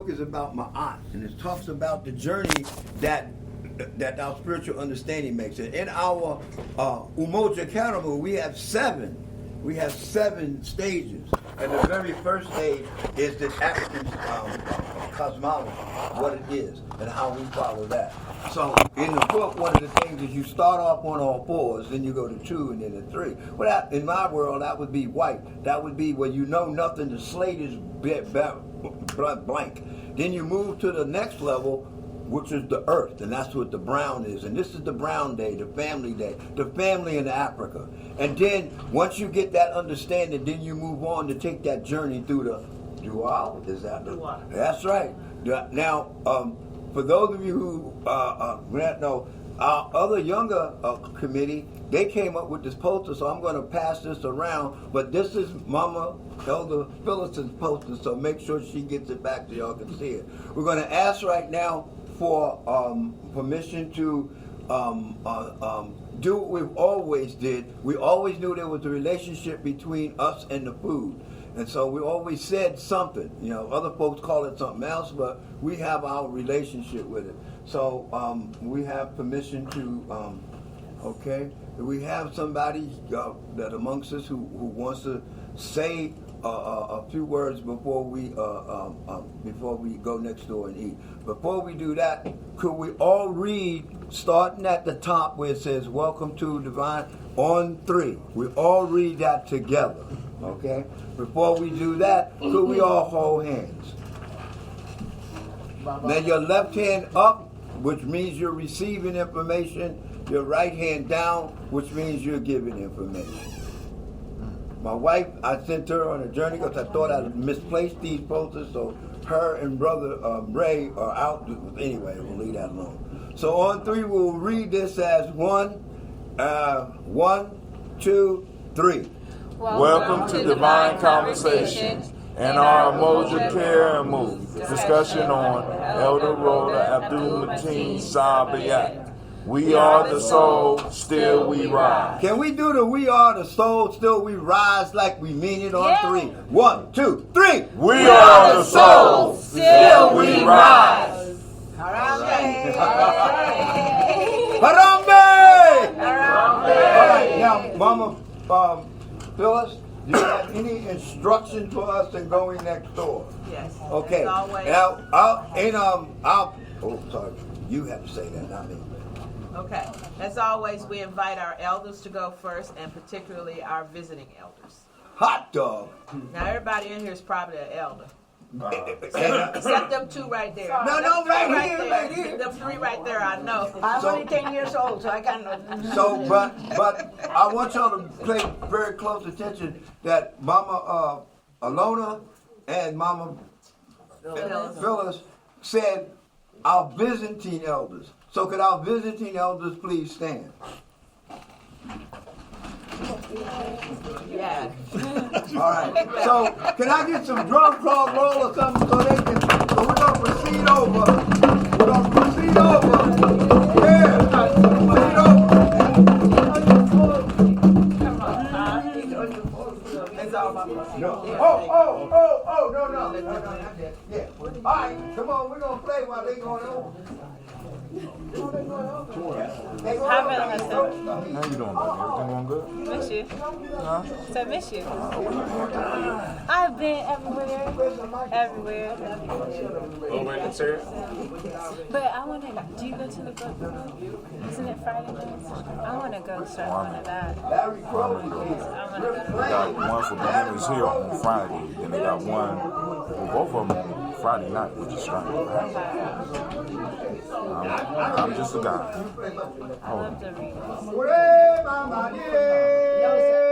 book is about my aunt, and it talks about the journey that our spiritual understanding makes. And in our Umoja Karamu, we have seven stages. And the very first stage is the African cosmology, what it is, and how we follow that. So in the book, one of the things is you start off on all fours, then you go to 2 and then to 3. Well, that, in my world, that would be white. That would be where you know nothing, the slate is blank. Then you move to the next level, which is the earth, and that's what the brown is. And this is the brown day, the family in Africa. And then once you get that understanding, then you move on to take that journey through the dual. Is that the? Dual. That's right. Now, for those of you who know, our other younger committee, they came up with this poster, so I'm going to pass this around. But this is Mama Elder Phyllis's poster, so make sure she gets it back so y'all can see it. We're going to ask right now for permission to do what we've always did. We always knew there was a relationship between us and the food. And so we always said something. You know, other folks call it something else, but we have our relationship with it. So we have permission to, okay? We have somebody that amongst us who wants to say a few words before we go next door and eat. Before we do that, could we all read, starting at the top where it says "Welcome to Divine" on 3? We all read that together, okay? Before we do that, could we all hold hands? Now your left hand up, which means you're receiving information. Your right hand down, which means you're giving information. My wife, I sent her on a journey because I thought I misplaced these posters, so her and brother Ray are out. Anyway, we'll leave that alone. So on 3, we'll read this as 1, 2, 3. Welcome to Divine Conversations and our Umoja Karamu discussion on Elder Roller Abdul Mateen Sabayat. We are the soul, still we rise. Can we do the "We are the soul, still we rise" like we mean it on 3? 1, 2, 3. We are the soul, still we rise. Harambe! Harambe! All right, now, Mama Phyllis, do you have any instruction for us in going next door? Yes. Okay. Now, sorry, you have to say that, not me. Okay. As always, we invite our elders to go first, and particularly our visiting elders. Hot dog. Now, everybody in here is probably an elder. Except them 2 right there. No, right here. Them 3 right there, I know. I'm only 10 years old, so I got no. So, but I want y'all to pay very close attention that Mama Alona and Mama Phyllis said our Byzantine elders. So could our Byzantine elders please stand? Yeah. All right. So can I get some drum clog roll or something so they can? So we're gonna proceed over. Yeah. Proceed over. No. Oh, no. Yeah. All right, come on, we're going to play while they going over. How you doing, baby? Everything going good? Miss you. Huh? So miss you. I've been everywhere. Over in the chair? But I want to. Do you go to the book club? Isn't it Friday nights? I want to go start one of that. I want to go. They got one for beginners here on Friday, and they got one, both of them Friday night, which is strange. I'm just a guy. I love to read.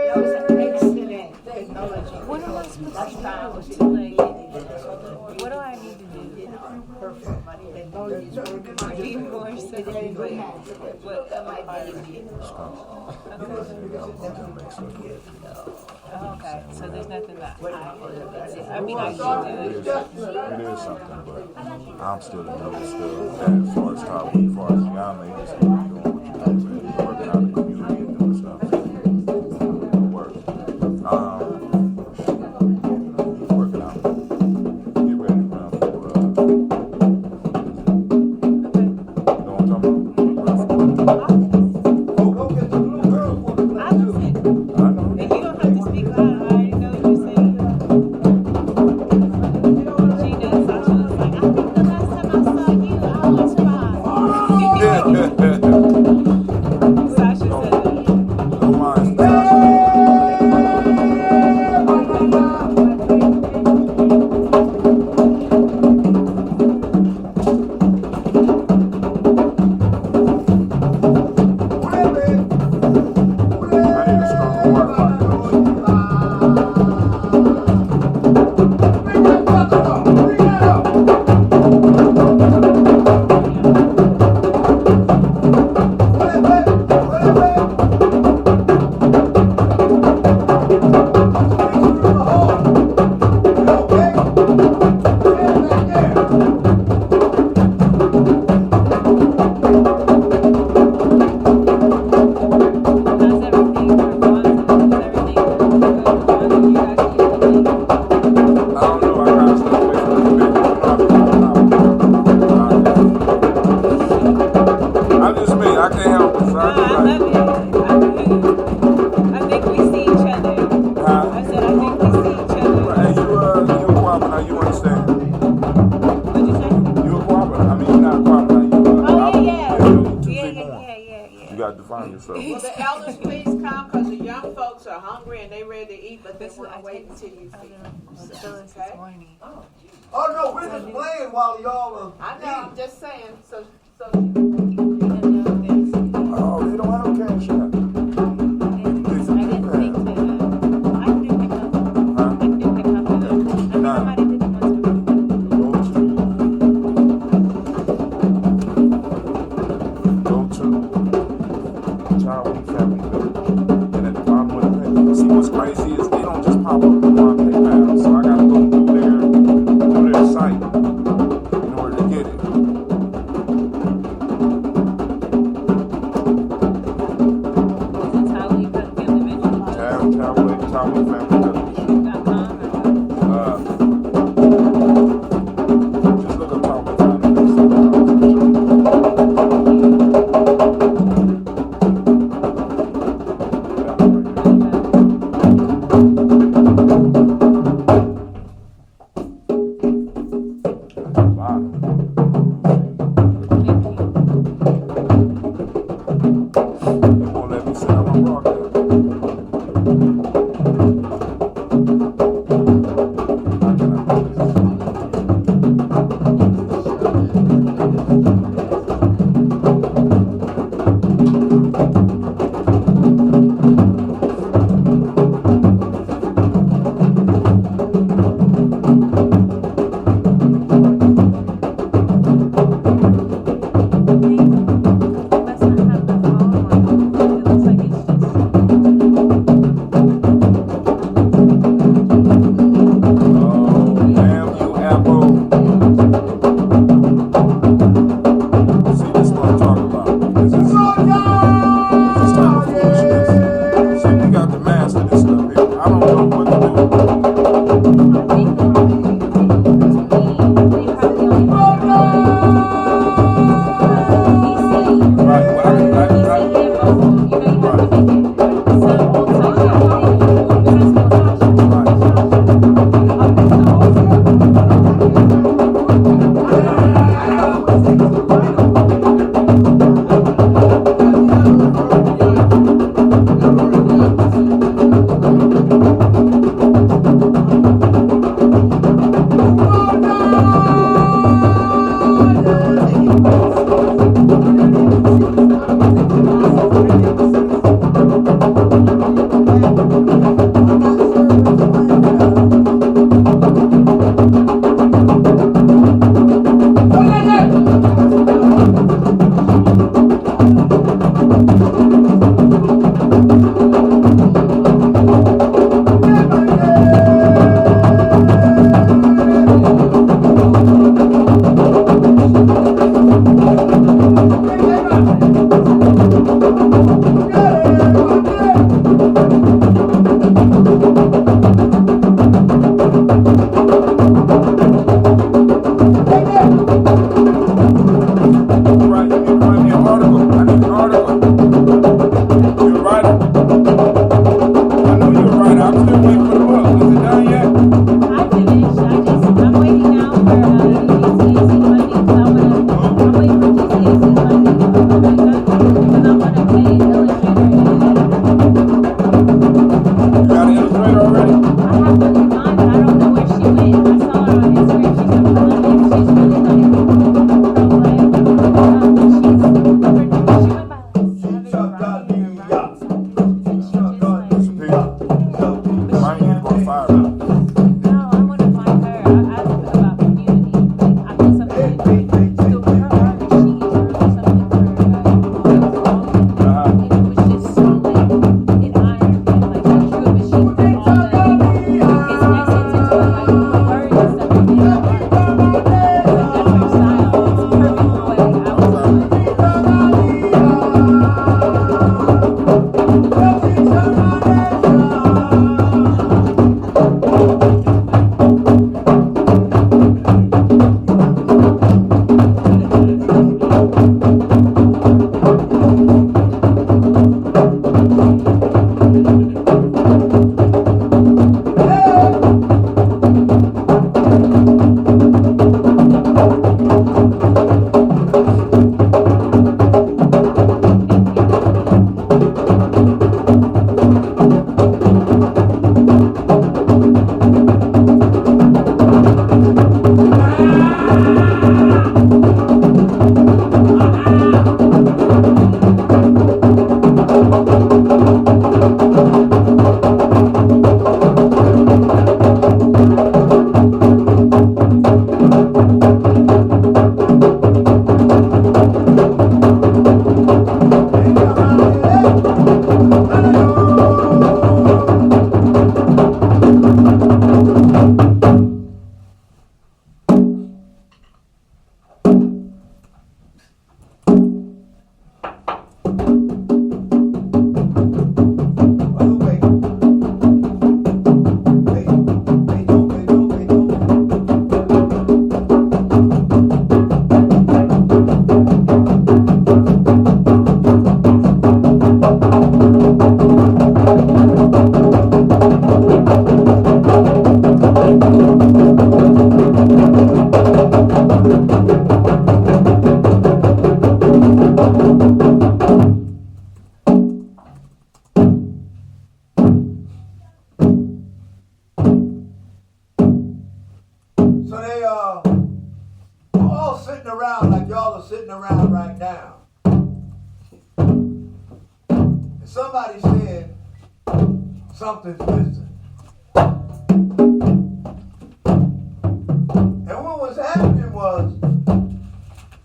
That was an excellent technology. What am I supposed to do? What do I need to do? Be more sensitive. What am I doing? Okay, so there's nothing that I mean, I can do it. It is something, but I'm still in the middle still. As far as how we, as far as Gye-Nyame, just doing what you do, working out in the community and doing stuff. Work. Working out. Get ready for what I'm talking about? Go get the little girl for the I listen. I know. And you don't have to speak loud. I already know what you're saying. Gina and Sasha was like, I think the last time I saw you, I was 5. Sasha said that. Don't mind. I need a stronger Wi-Fi. How's everything for Kwanzaa? Is everything good for Kwanzaa? You guys eat anything? I don't know. I gotta stay away from the bed. I'm just me. I can't help it. No, So I love it. I think we see each other. I said I think we see each other. Hey, you a cooperative, now you understand. What'd you say? You a cooperative. I mean, you're not a cooperative. Oh, yeah. You Yeah. gotta define yourself. Will the elders please come? Because the young folks are hungry and they ready to eat, but they want to wait until you feed them. Phyllis this morning. Oh no, we're just playing while y'all are. I know, I'm just saying. So Oh, they don't have cash app. Go to Child Family Village. And at the bottom of the page, see what's crazy is they don't just pop up on my PayPal. So I gotta go through their site in order to get it. Child Family Village. Just look up Child Family You won't let me sit on my broadcast. How can I do this? So they all sitting around like y'all are sitting around right now. And somebody said something's missing. And what was happening was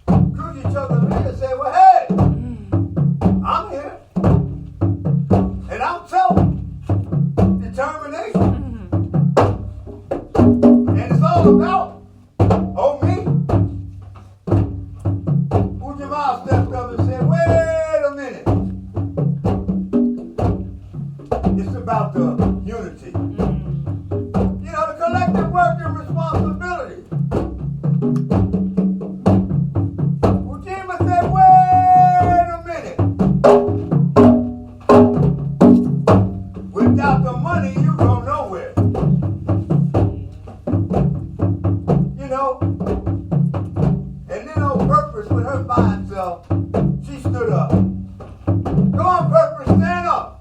Cookie took a minute and said, well, hey, I'm here. And I'm telling determination. And it's all about me. Umoja stepped up and said, wait a minute. It's about the unity. You know, the collective work and responsibility. Umoja said, wait a minute. Without the money, you go nowhere. You know? And then on purpose, with her fine self, she stood up. Go on, purpose, stand up.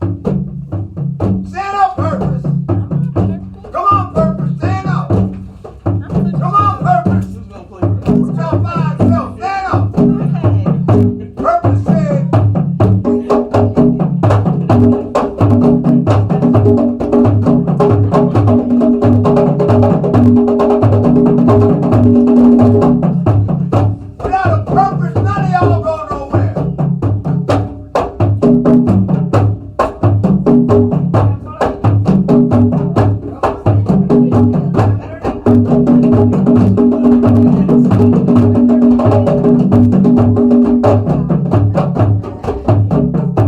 Stand up, purpose. Come on, purpose, stand up. Come on, purpose. With your fine self, stand up. Purpose said, without a purpose, none of y'all go nowhere.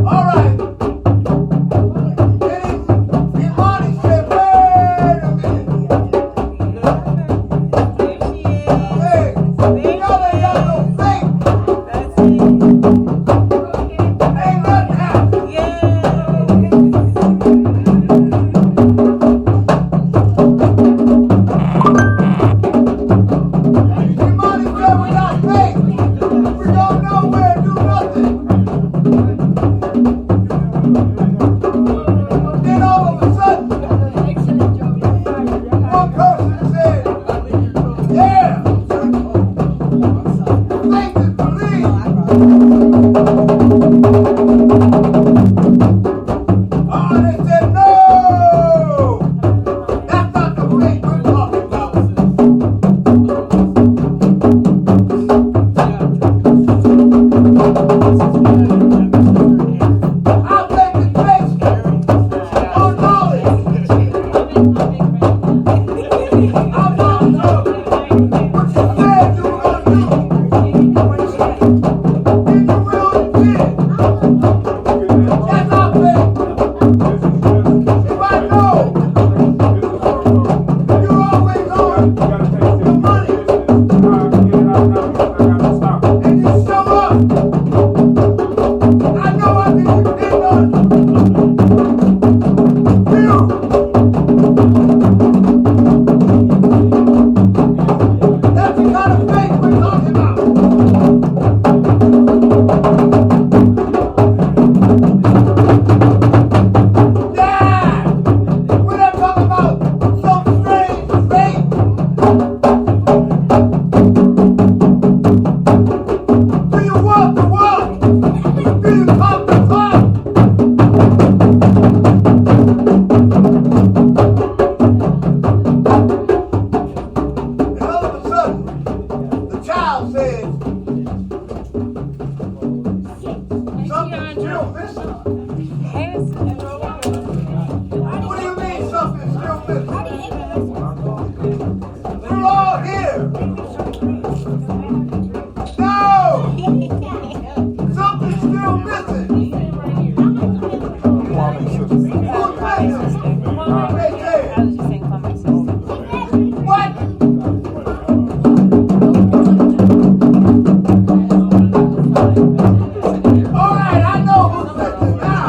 All right. Then Imani said, wait a minute. Hey, y'all ain't got no faith. Ain't nothing happening. Imani said, without faith, we don't know where to do nothing. Then all of a sudden, one person said, yeah, faith is belief. Oh, they said, no, that's not the faith we're talking about. I'll take the faith on knowledge. I'm not sure what you said you were going to do. Then you will and did. That's our faith. If I know you're always on the money and you show up, I know I can depend on you. That's the kind of faith we're talking about. Yeah! We're not talking about some strange faith. Do you walk the walk? Do you talk the talk? And all of a sudden, the child says, something's still missing. What do you mean something's still missing? We're all here. No! Something's still missing. Who's missing? They said, what? All right, I know who's missing now.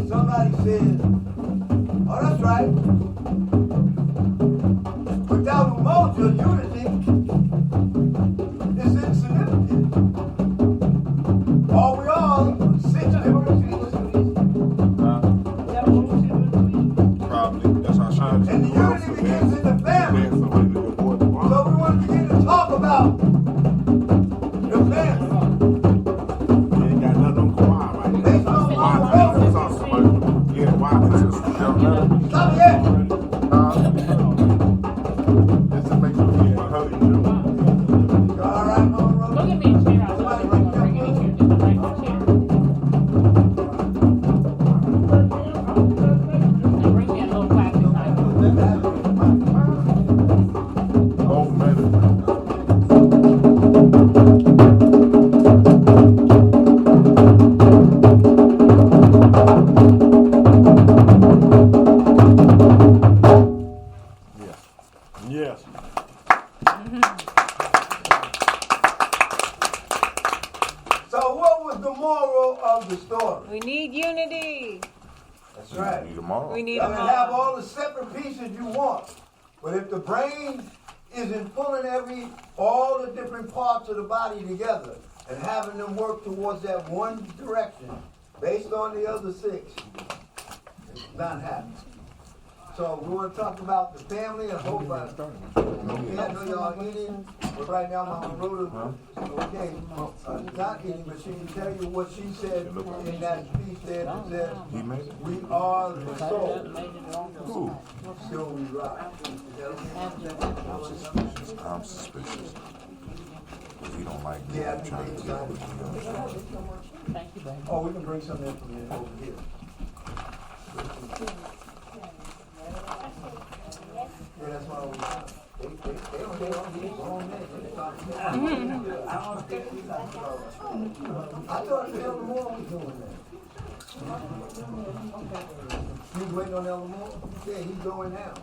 Somebody said, oh, that's right. Without Umoja, unity is insignificant. All we are, 6 different people. Probably. That's how she And the unity begins in the family. So we want to begin to talk about the family. ain't got nothing on Kawhi right now. Based on Why? Yeah, why? Stop yet. Just to make sure we ain't hurting you. All right, Mama Rose. Look at me, chair. I was going to bring it in here. Just a regular chair. And bring me a little plastic knife. Oh, man. Yes. So what was the moral of the story? We need unity. That's right. Need them all. We need You them can have all. all the separate pieces you want, but if the brain isn't pulling all the different parts of the body together and having them work towards that one direction based on the other 6, it's not happening. So we want to talk about the family and hope. I know y'all eating, but right now Mama Rhoda, okay, not eating, but she can tell you what she said in that speech there that says, He made it? we are the soul. Who? Still we rock. I'm suspicious. He don't like me. Yeah, I'm trying to tell you. Thank you, baby. Oh, we can bring some in from over here. Yeah, that's why they don't need long names. I thought Elder Moore was doing that. You waiting on Elder Moore? Yeah, he's going now.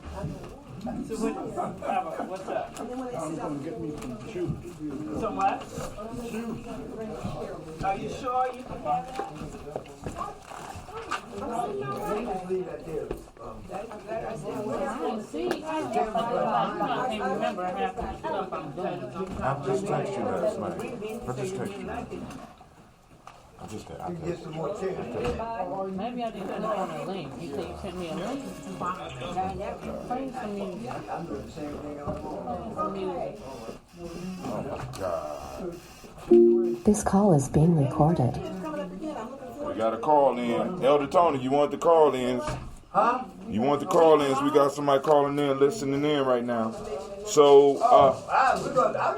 So what's up? I'm gonna get me some shoes. Some what? Shoes. Are you sure you can have it? We just leave that there. See, I can't remember half the stuff I'm doing. I just texted you last night. I just texted you. I just You can texted get some more chairs. Maybe I didn't put it on a link. You said you sent me a link. Pray for me. I'm doing the same thing on Oh my God. This call is being recorded. We got a call in. Elder Tony, you want the call ins? Huh? You want the call ins? We got somebody calling in, listening in right now. So, I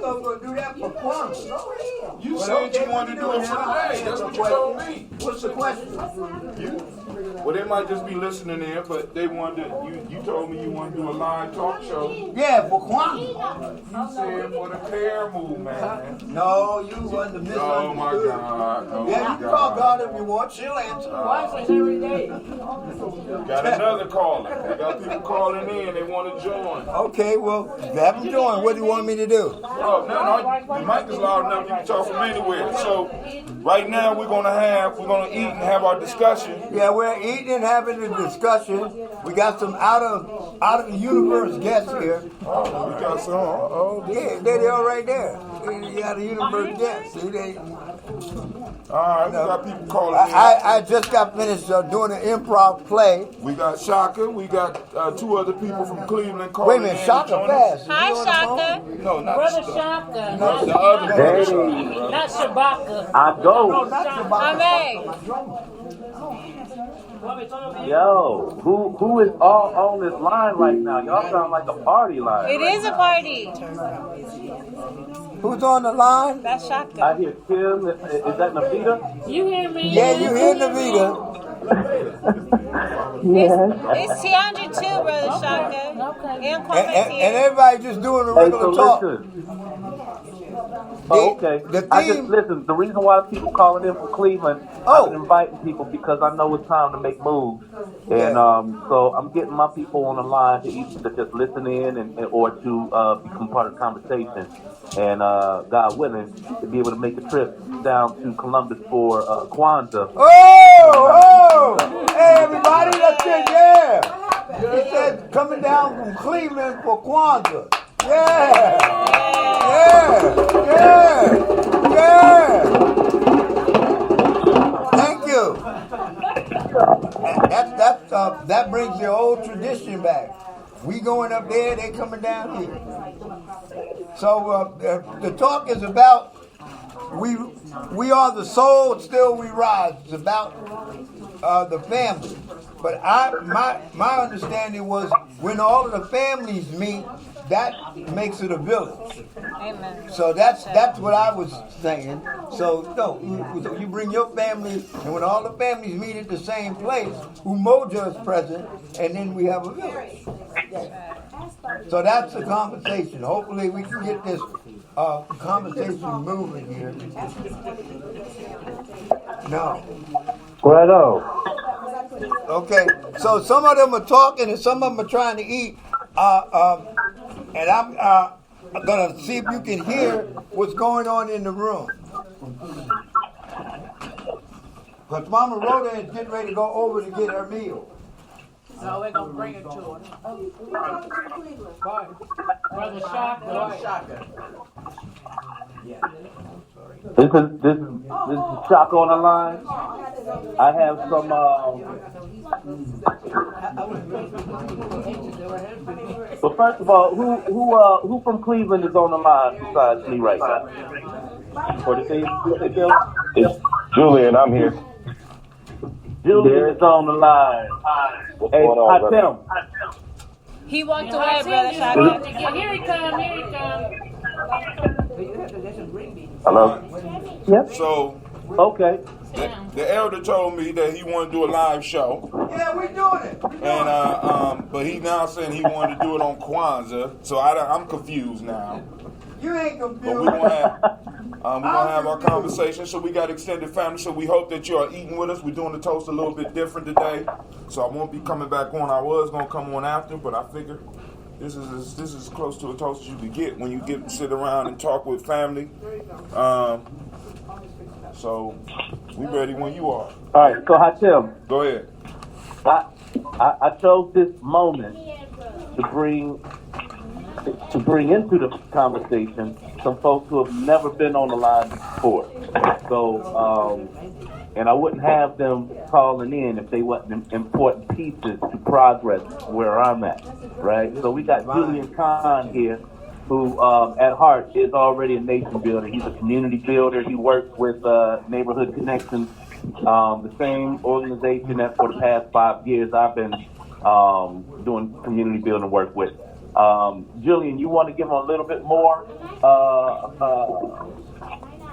thought we were going to do that for Kwanzaa. you said you wanted to do it for today. That's what you told me. What's the question? Well, they might just be listening in, but they wanted to, you told me you want to do a live talk show. Yeah, for Kwanzaa. You said for the prayer man. No, you wasn't the misunderstood. Oh my God. Oh Yeah, my you can call God. God if you want. She'll answer. Every day. Got another caller. They got people calling in. They want to join. Okay, well, have them join. What do you want me to do? Oh, no, the mic is loud enough. You can talk from anywhere. So, right now we're gonna eat and have our discussion. Yeah, we're eating and having a discussion. We got some out of the universe guests here. Oh, we got some. Oh, Yeah, they are right there. You got a universe guest. See, they. all right, we got people calling in. I just got finished doing an improv play. We got Shaka. We got 2 other people from Cleveland calling Wait a minute, in. Shaka Join us. fast. Hi, Shaka. No, not Brother the Shaka. No, the other brother Shaka. Not Shabaka. I go. No, not Shabaka. Ame. Yo, who is all on this line right now? Y'all sound like a party line. It is a party. Who's on the line? That's Shaka. I hear Kim. Is that Navita? You hear me? Yeah, you hear Navita. It's Tiandra too, Brother Shaka. Okay. And Kwame's here. And everybody just doing the Hey, regular so talk. listen. Oh, okay. The I just theme- listen. The reason why people calling in from Cleveland, Oh. I've been inviting people because I know it's time to make moves, and Yeah. so I'm getting my people on the line to either just listen in or to become part of the conversation, and God willing, to be able to make a trip down to Columbus for Kwanzaa. Oh! Hey, everybody, that's it, yeah. He said coming down from Cleveland for Kwanzaa. Yeah! Thank you. That brings the old tradition back. We going up there, they coming down here. So the talk is about we are the soul, still we rise. It's about the family. But my understanding was when all of the families meet, that makes it a village. Amen. So that's what I was saying. So no, you bring your family, and when all the families meet at the same place, Umoja is present, and then we have a village. So that's the conversation. Hopefully we can get this conversation moving here. No. Righto. Okay. So some of them are talking, and some of them are trying to eat. And I'm gonna see if you can hear what's going on in the room. Because Mama Rhoda is getting ready to go over to get her meal. So we're going to bring it to her. Brother Shaka. This is Shaka on the line. I have some. But first of all, who from Cleveland is on the line besides me right now? For the team, it's Julian. I'm here. Julian is on the line. What's Hey, going on, brother? He walked away, Brother Shaka. Here he come. Here he come. Hello? Yep. So Okay. the elder told me that he wanted to do a live show, Yeah, we're doing it. and but he now saying he wanted to do it on Kwanzaa. So I'm confused now. You ain't But confused. we're gonna have our conversation. So we got extended family. So we hope that you are eating with us. We're doing the toast a little bit different today. So I won't be coming back on. I was gonna come on after, but I figured this is as close to a toast as you could get when you get to sit around and talk with family. So we ready when you are. All right. So Hatem, Go ahead. I chose this moment to bring into the conversation some folks who have never been on the line before. So, and I wouldn't have them calling in if they wasn't important pieces to progress where I'm at, right? So we got Julian Kahn here, who at heart is already a nation builder. He's a community builder. He works with Neighborhood Connections, the same organization that for the past 5 years I've been doing community building work with. Julian, you want to give them a little bit more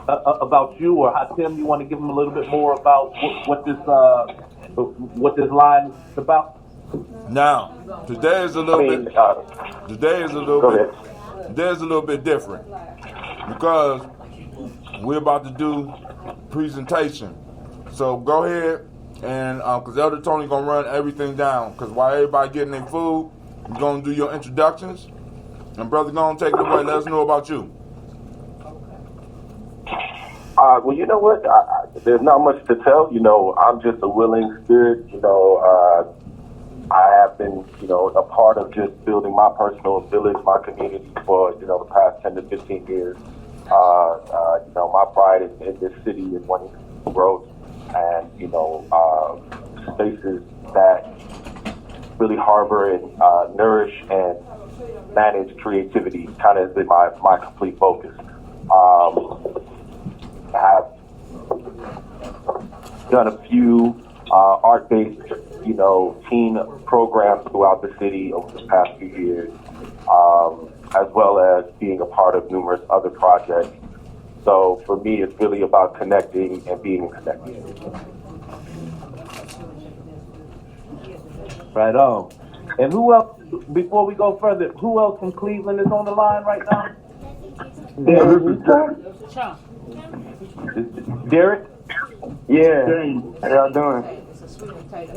about you, or Hatem, you want to give them a little bit more about what this line is about? Now, today is a little bit. Today is a little bit different because we're about to do presentation. So go ahead and because Elder Tony gonna run everything down. Because while everybody getting their food, you're gonna do your introductions, and brother gonna take it away. Let us know about you. Well, you know what? There's not much to tell. You know, I'm just a willing spirit. You know, I have been, you know, a part of just building my personal village, my community for, you know, the past 10 to 15 years. You know, my pride in this city is wanting to grow and, you know, spaces that really harbor and nourish and manage creativity kind of has been my complete focus. I have done a few art-based, teen programs throughout the city over the past few years, as well as being a part of numerous other projects. So for me, it's really about connecting and being connected. Right on. And who else, before we go further, who else from Cleveland is on the line right now? Derek? Yeah. How y'all doing?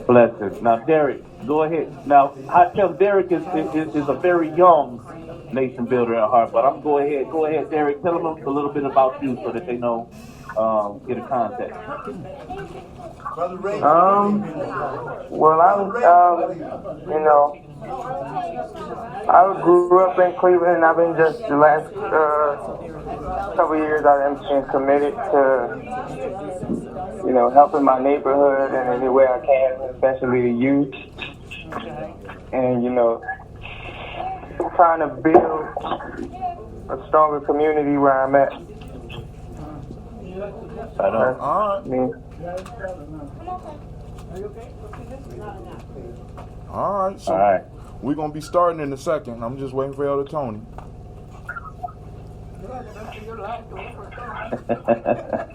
Blessings. Now, Derek, go ahead. Now, I tell Derek is a very young nation builder at heart, but I'm go ahead, Derek. Tell them a little bit about you so that they know, get a context. Well, I grew up in Cleveland, and I've been just the last couple of years I've been committed to, helping my neighborhood in any way I can, especially the youth, and trying to build a stronger community where I'm at. All right. So we're going to be starting in a second. I'm just waiting for Elder Tony.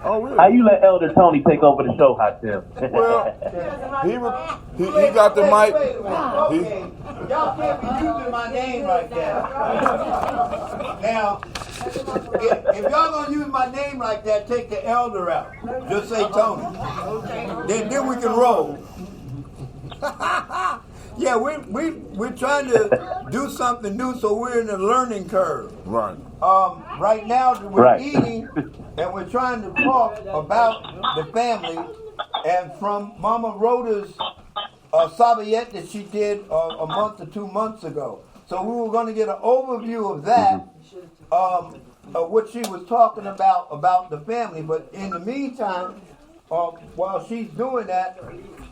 Oh, really? How you let Elder Tony take over the show, Hot Tim? Well, he got the mic. Y'all can't be using my name like that. Now, if y'all gonna use my name like that, take the elder out. Just say Tony. Then we can roll. Yeah, we're trying to do something new, so we're in the learning curve. Right. Right now we're eating, and we're trying to talk about the family. And from Mama Rhoda's Sabayet that she did a month or 2 months ago. So we were going to get an overview of that, of what she was talking about the family. But in the meantime, while she's doing that,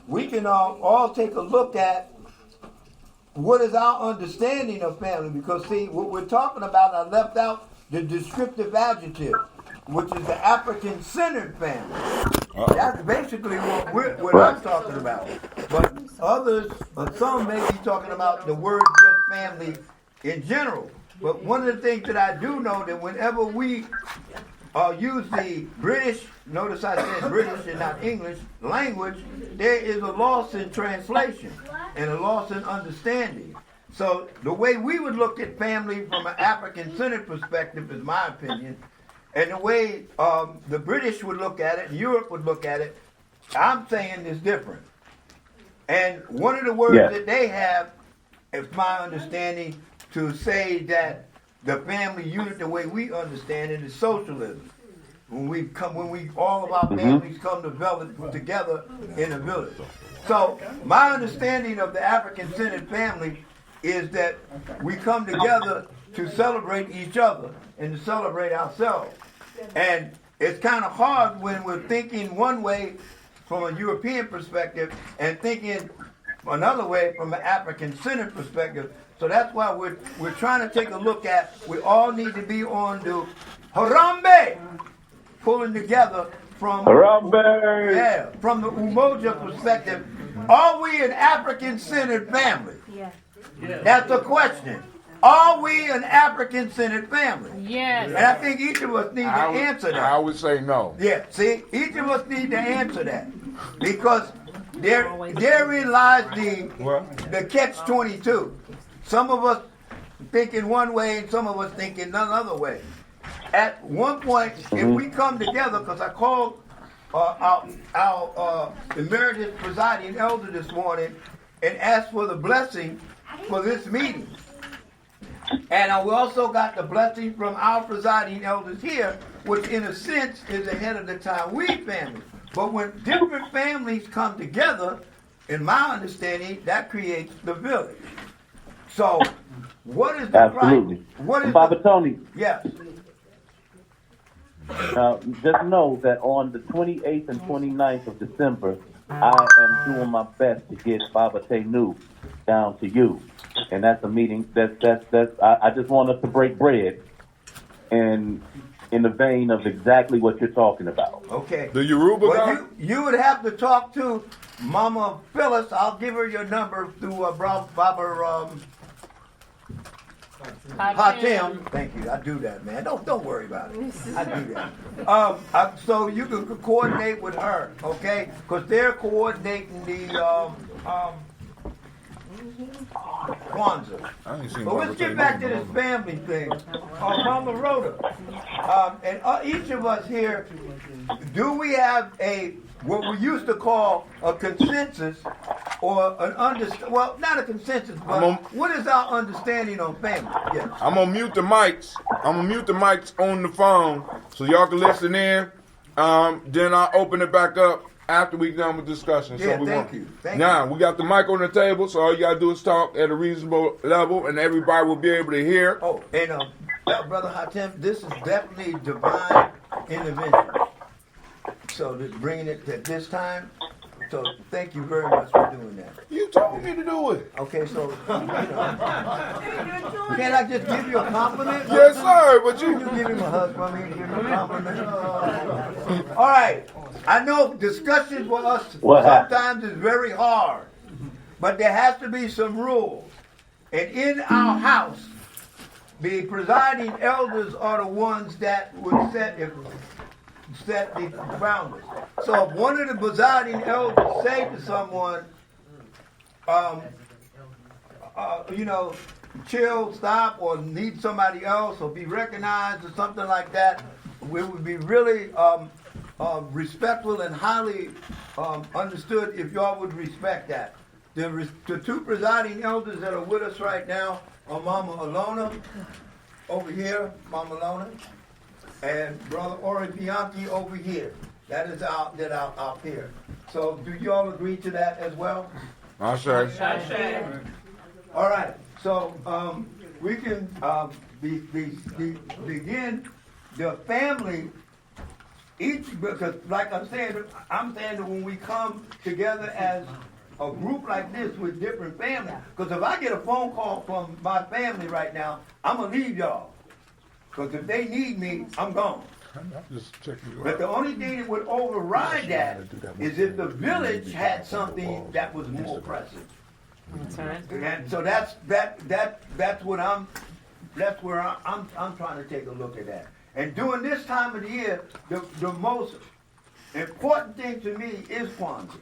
we can all take a look at what is our understanding of family. Because see, what we're talking about, I left out the descriptive adjective, which is the African-centered family. That's basically what I'm talking about. But some may be talking about the word just family in general. But one of the things that I do know that whenever we use the British, notice I said British and not English, language, there is a loss in translation and a loss in understanding. So the way we would look at family from an African-centered perspective is my opinion, and the way the British would look at it, and Europe would look at it, I'm saying is different. And one of the words that they have, it's my understanding, to say that the family unit, the way we understand it, is socialism. When all of our families come together in a village. So my understanding of the African-centered family is that we come together to celebrate each other and to celebrate ourselves. And it's kind of hard when we're thinking one way from a European perspective and thinking another way from an African-centered perspective. So that's why we're trying to take a look at, we all need to be on the Harambe, pulling together from Harambe. Yeah, from the Umoja perspective. Are we an African-centered family? Yeah. That's the question. Are we an African-centered family? Yes. And I think each of us need to answer that. I would say no. Yeah, see, each of us need to answer that. Because therein lies the catch-22. Some of us thinking one way and some of us thinking another way. At one point, if we come together, because I called our emeritus presiding elder this morning and asked for the blessing for this meeting. And we also got the blessing from our presiding elders here, which in a sense is ahead of the Tawee family. But when different families come together, in my understanding, that creates the village. So, what is the Absolutely. What is Baba Tony? Yes. Just know that on the 28th and 29th of December, I am doing my best to get Baba Tenu down to you. And that's a meeting I just want us to break bread in the vein of exactly what you're talking about. Okay. The Yoruba guy? You would have to talk to Mama Phyllis, I'll give her your number through Baba Hatim. Thank you. I do that, man. Don't worry about it. I do that. So you can coordinate with her, okay? Because they're coordinating the Kwanzaa. But let's get back to this family thing. Mama Rhoda, and each of us here, do we have what we used to call a consensus or well, not a consensus, but what is our understanding on family? Yes. I'm gonna mute the mics. I'm gonna mute the mics on the phone so y'all can listen in. Then I'll open it back up after we're done with discussion. Yeah, so thank you. Now, we got the mic on the table, so all you gotta do is talk at a reasonable level, and everybody will be able to hear. Oh, and Brother Hatem, this is definitely divine intervention. So bringing it at this time. So thank you very much for doing that. You told me to do it. Okay, so can't I just give you a compliment? Yes, sir. But you give him a hug for me and give him a compliment. All right. I know discussions for us sometimes is very hard, but there has to be some rules. And in our house, the presiding elders are the ones that would set the boundaries. So if one of the presiding elders say to someone, chill, stop, or need somebody else, or be recognized, or something like that, we would be really respectful and highly understood if y'all would respect that. The two presiding elders that are with us right now are Mama Alona over here, Mama Alona, and Brother Ori Bianchi over here. That is out here. So do you all agree to that as well? I'll say. All right. So we can begin the family. Because like I'm saying that when we come together as a group like this with different families, because if I get a phone call from my family right now, I'm going to leave y'all. Because if they need me, I'm gone. But the only thing that would override that is if the village had something that was more pressing. And so that's where I'm trying to take a look at that. And during this time of the year, the most important thing to me is Kwanzaa.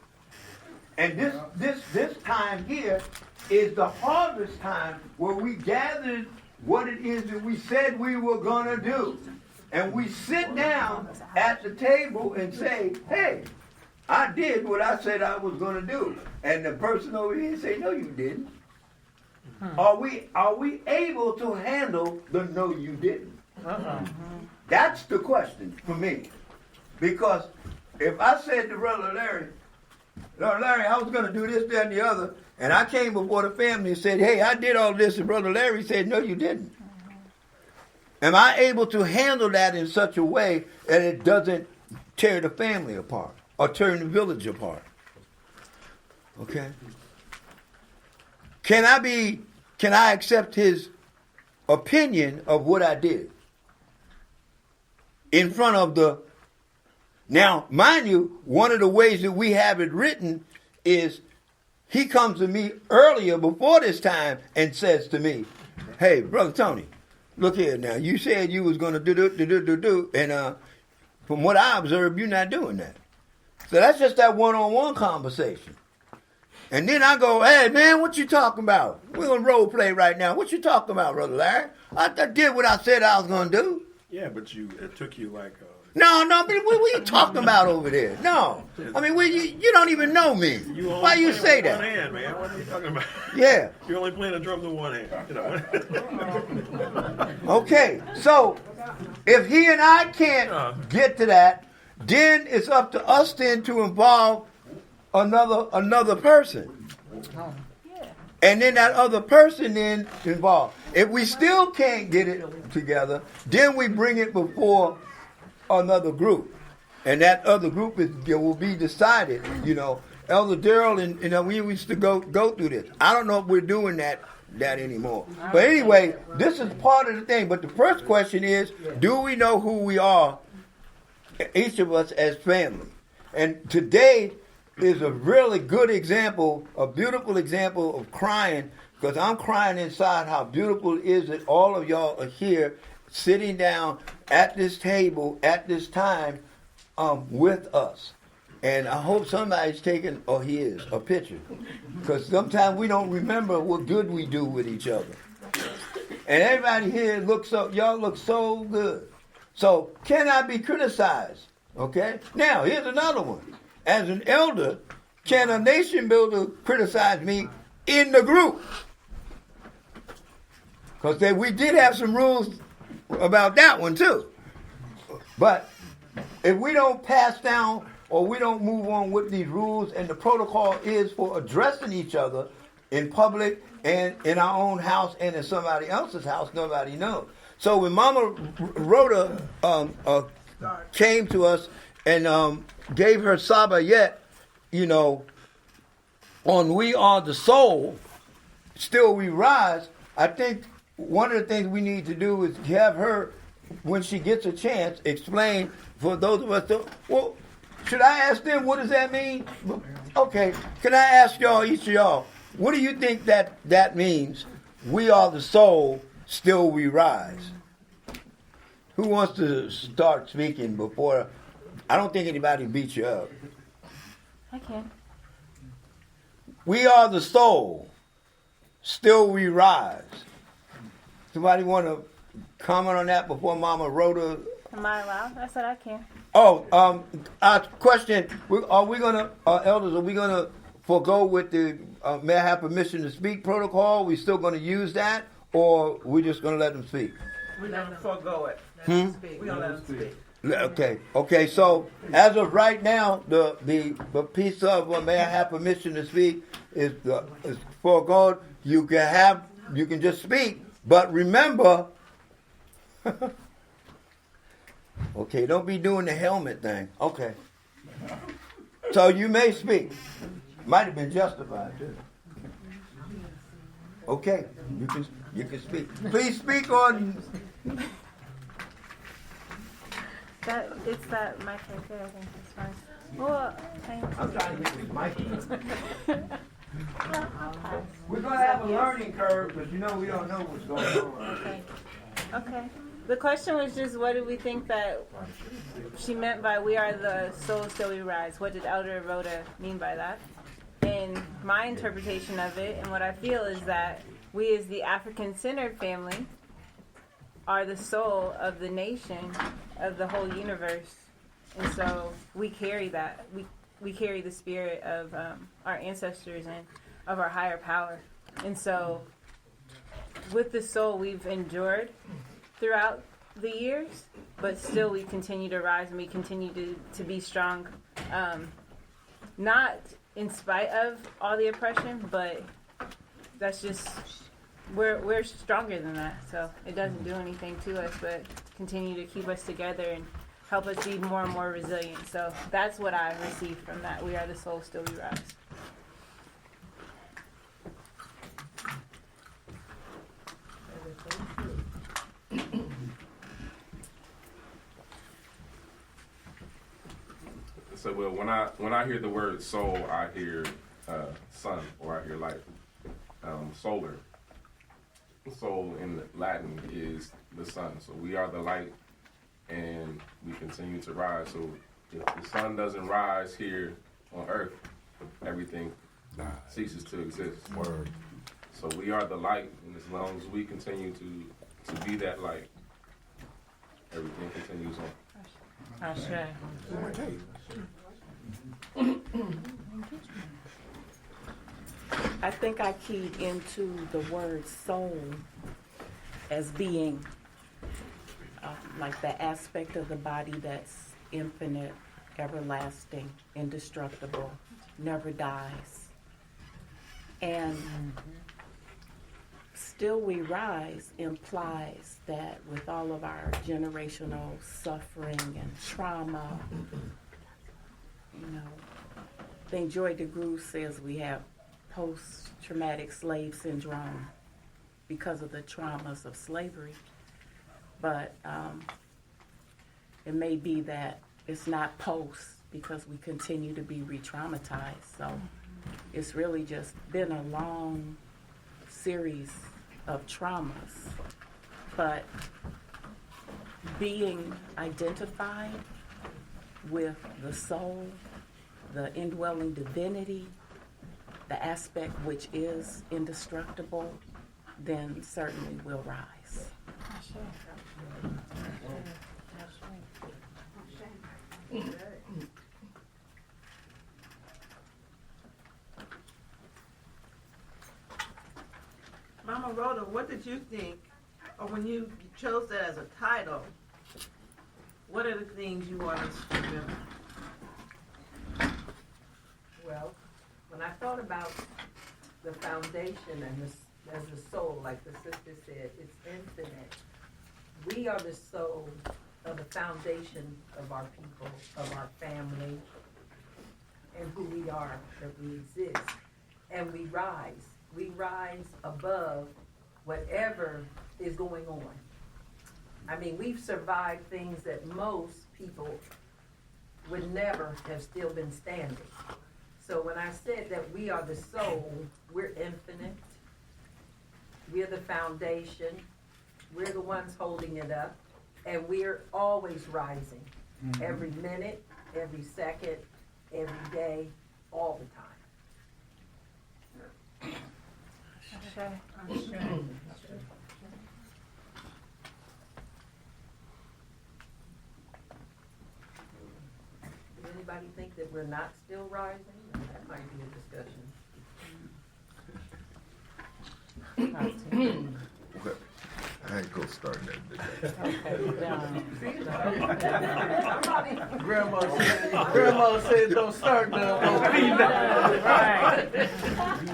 And this time here is the harvest time where we gathered what it is that we said we were going to do. And we sit down at the table and say, hey, I did what I said I was going to do. And the person over here say, no, you didn't. Are we able to handle the no, you didn't? That's the question for me. Because if I said to Brother Larry, I was going to do this, that, and the other, and I came before the family and said, hey, I did all this, and Brother Larry said, no, you didn't. Am I able to handle that in such a way that it doesn't tear the family apart or tear the village apart? Okay. Can I accept his opinion of what I did in front of the... Now, mind you, one of the ways that we have it written is he comes to me earlier before this time and says to me, hey, Brother Tony, look here now. You said you was going to do, and from what I observed, you're not doing that. So that's just that one-on-one conversation. And then I go, hey, man, what you talking about? We're going to role play right now. What you talking about, Brother Larry? I did what I said I was going to do. Yeah, but it took you like... No, but what are you talking about over there? No. I mean, you don't even know me. Why you say that? One hand, man. What are you talking about? Yeah. You're only playing the drums with one hand. You know. Okay, so if he and I can't get to that, then it's up to us then to involve another person. And then that other person then involved. If we still can't get it together, then we bring it before another group, and that other group will be decided. Elder Darrell and we used to go through this. I don't know if we're doing that anymore. But anyway, this is part of the thing. But the first question is, do we know who we are, each of us as family? And today, is a really good example, a beautiful example of crying, because I'm crying inside how beautiful it is that all of y'all are here sitting down at this table at this time with us. And I hope somebody's taking, or he is, a picture. Because sometimes we don't remember what good we do with each other. And everybody here y'all look so good. So cannot be criticized. Okay? Now, here's another one. As an elder, can a nation builder criticize me in the group? Because we did have some rules about that one too. But if we don't pass down or we don't move on with these rules, and the protocol is for addressing each other in public and in our own house and in somebody else's house, nobody knows. So when Mama Rhoda came to us and gave her Sabayet, on We Are the Soul, Still We Rise, I think one of the things we need to do is have her, when she gets a chance, explain for those of us well, should I ask them, what does that mean? Okay, can I ask y'all, each of y'all, what do you think that means? We are the soul, still we rise. Who wants to start speaking before? I don't think anybody beat you up. I can. We are the soul, still we rise. Somebody want to comment on that before Mama Rhoda? Am I allowed? I said I can. Oh, question. Are we going to, elders, are we going to forego with the may I have permission to speak protocol? We still going to use that? Or we just going to let them speak? We're going to forego it. We're going to let them speak. Okay. So as of right now, the piece of may I have permission to speak is foregone. You can just speak, but remember. Okay, don't be doing the helmet thing. Okay. So you may speak. Might have been justified too. Okay, you can speak. Please speak on. It's that mic right there. I think it's fine. Well, I'm trying to get this mic. We're gonna have a learning curve because we don't know what's going on. Okay. The question was just, what do we think that she meant by "We are the soul, still we rise"? What did Elder Rhoda mean by that? And my interpretation of it, and what I feel, is that we, as the African-centered family, are the soul of the nation, of the whole universe, and so we carry that. We carry the spirit of our ancestors and of our higher power, and so with the soul, we've endured throughout the years, but still we continue to rise and we continue to be strong, not in spite of all the oppression, but that's just we're stronger than that, so it doesn't do anything to us but continue to keep us together and help us be more and more resilient. So that's what I received from that. We are the soul, still we rise. So well, when I hear the word soul, I hear sun, or I hear light. Solar. Soul in Latin is the sun. So we are the light, and we continue to rise. So if the sun doesn't rise here on Earth, everything ceases to exist. Word. So we are the light, and as long as we continue to be that light, everything continues on. Ashe. I think I keyed into the word soul as being like the aspect of the body that's infinite, everlasting, indestructible, never dies. And still we rise implies that with all of our generational suffering and trauma, I think Joy DeGruy says we have post-traumatic slave syndrome because of the traumas of slavery. But it may be that it's not post because we continue to be re-traumatized. So it's really just been a long series of traumas. But being identified with the soul, the indwelling divinity, the aspect which is indestructible, then certainly will rise. Mama Rhoda, what did you think, or when you chose that as a title, what are the things you want us to remember? Well, when I thought about the foundation and as the soul, like the sister said, it's infinite. We are the soul of the foundation of our people, of our family, and who we are, that we exist. And we rise. We rise above whatever is going on. I mean, we've survived things that most people would never have still been standing. So when I said that we are the soul, we're infinite. We're the foundation. We're the ones holding it up. And we're always rising. Mm-hmm. Every minute, every second, every day, all the time. Does anybody think that we're not still rising? That might be a discussion. I ain't gonna start that today. Grandma said don't start now, don't be now. Right.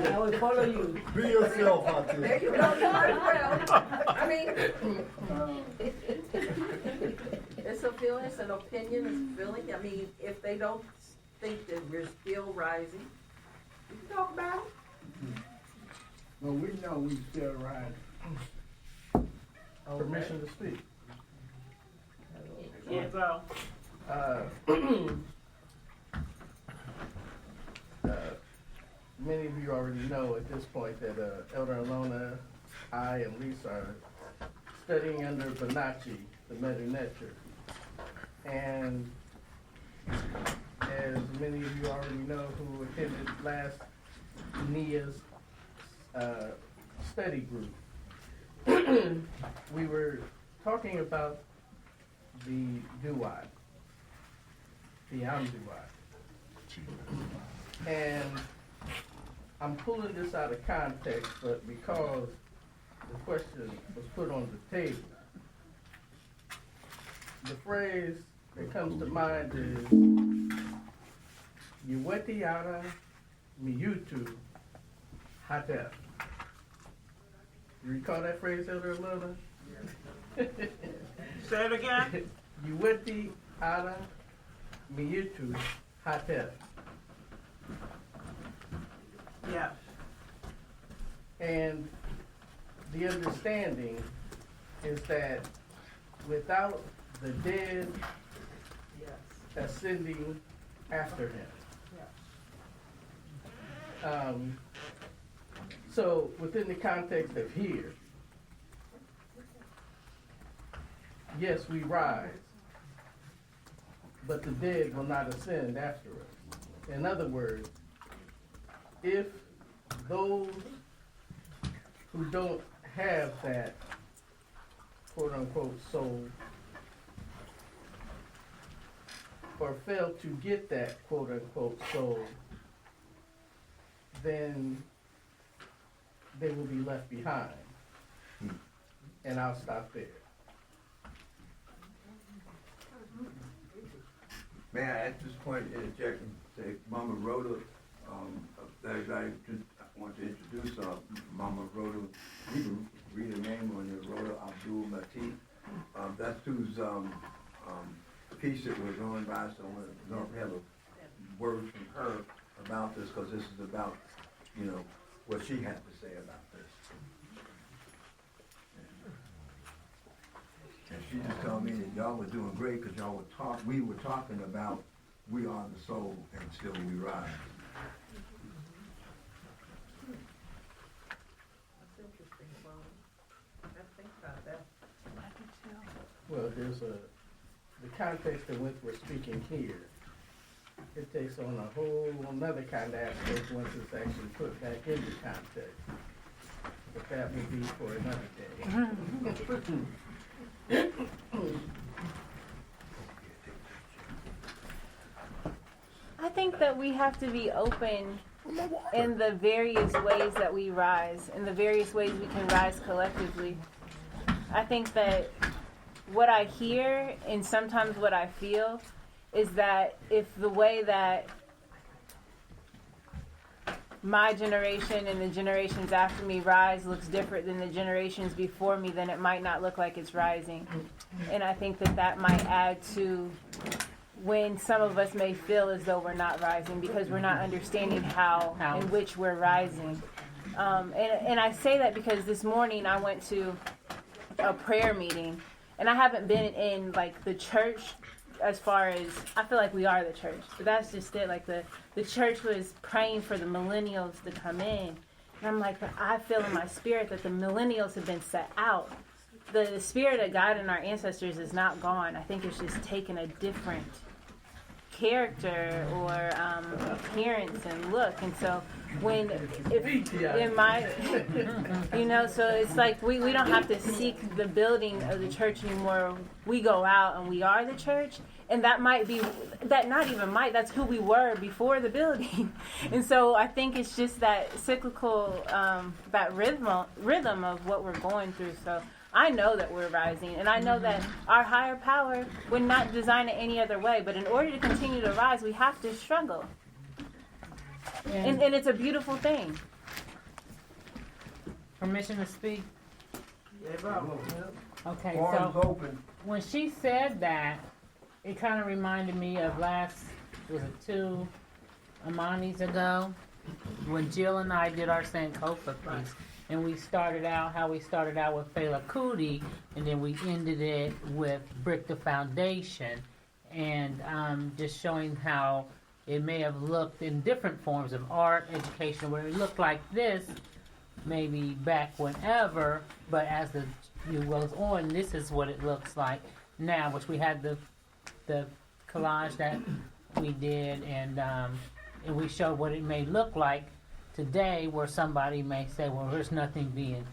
I will follow you. Be yourself out there. There you go. Well, I mean, it's a feeling, it's an opinion, it's a feeling. I mean, if they don't think that we're still rising, we can talk about it. Well, we know we still rise. Permission to speak. Yeah, go. Many of you already know at this point that Elder Alona, I, and Lisa are studying under Bonacci, the Medu-Neter. And as many of you already know who attended last NIA's study group, we were talking about the Duat, the Amduat. And I'm pulling this out of context, but because the question was put on the table, the phrase that comes to mind is Yuweti Ara Miyutu Hatef. You recall that phrase, Elder Alona? Say it again. Yuweti Ara Miyutu Hatef. Yeah. And the understanding is that without the dead ascending after him. So within the context of here, yes, we rise, but the dead will not ascend after us. In other words, if those who don't have that quote unquote soul or fail to get that quote unquote soul, then they will be left behind. And I'll stop there. May I at this point interject and say, Mama Rhoda, I just want to introduce Mama Rhoda. You can read her name on there, Rhoda Abdul Latif. That's whose piece that we're going by, so we don't have a word from her about this, because this is about, you know, what she had to say about this. And she just told me that y'all were doing great because we were talking about we are the soul and still we rise. That's interesting. Well, I have to think about that. Well, the context in which we're speaking here, it takes on a whole another kind of aspect once it's actually put back into context. But that would be for another day. I think that we have to be open in the various ways that we rise, in the various ways we can rise collectively. I think that what I hear and sometimes what I feel is that if the way that my generation and the generations after me rise looks different than the generations before me, then it might not look like it's rising. And I think that that might add to when some of us may feel as though we're not rising because we're not understanding how in which we're rising. And I say that because this morning I went to a prayer meeting, and I haven't been in like the church as far as, I feel like we are the church, but that's just it. Like the church was praying for the millennials to come in, and I'm like, but I feel in my spirit that the millennials have been set out. The spirit of God and our ancestors is not gone. I think it's just taken a different character or appearance and look. And so in my, so it's like we don't have to seek the building of the church anymore. We go out and we are the church. And that might be, that not even might, that's who we were before the building. And so I think it's just that cyclical, that rhythm of what we're going through. So I know that we're rising, and I know that our higher power would not design it any other way. But in order to continue to rise, we have to struggle. And it's a beautiful thing. Permission to speak? Okay, Forum's so open. when she said that, it kind of reminded me of was it 2 Imanis ago, when Jill and I did our Sankofa piece. And we started out with Fela Kuti, and then we ended it with Brick the Foundation, and just showing how it may have looked in different forms of art, education, where it looked like this, maybe back whenever, but as the year goes on, this is what it looks like now, which we had the collage that we did, and we showed what it may look like today, where somebody may say, well, there's nothing being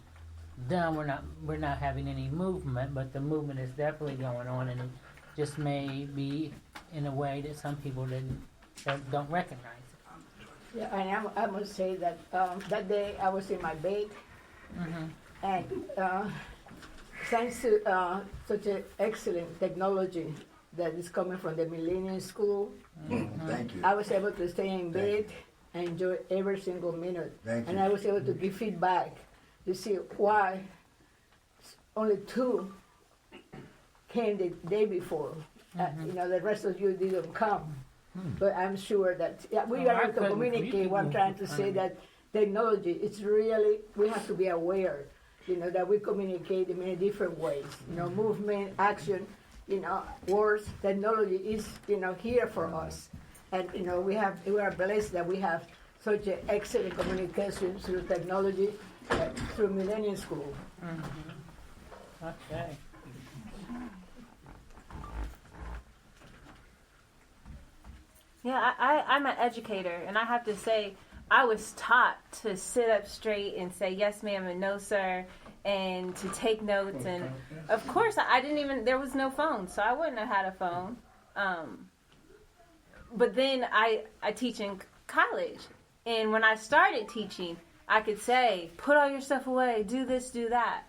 done, we're not having any movement, but the movement is definitely going on, and it just may be in a way that some people don't recognize it. Yeah, and I must say that that day I was in my bed, and thanks to such an excellent technology that is coming from the Millennium School, Thank you. I was able to stay in bed and enjoy every single minute. And I was able to give feedback to see why only 2 came the day before. The rest of you didn't come. But I'm sure that we are able to communicate. What I'm trying to say, that technology, it's really, we have to be aware, that we communicate in many different ways. Movement, action, words, technology is, here for us. And, we are blessed that we have such an excellent communication through technology, through Millennium School. Okay. Yeah, I'm an educator, and I have to say, I was taught to sit up straight and say yes, ma'am, and no, sir, and to take notes. And of course, there was no phone, so I wouldn't have had a phone. But then I teach in college, and when I started teaching, I could say, put all your stuff away, do this, do that.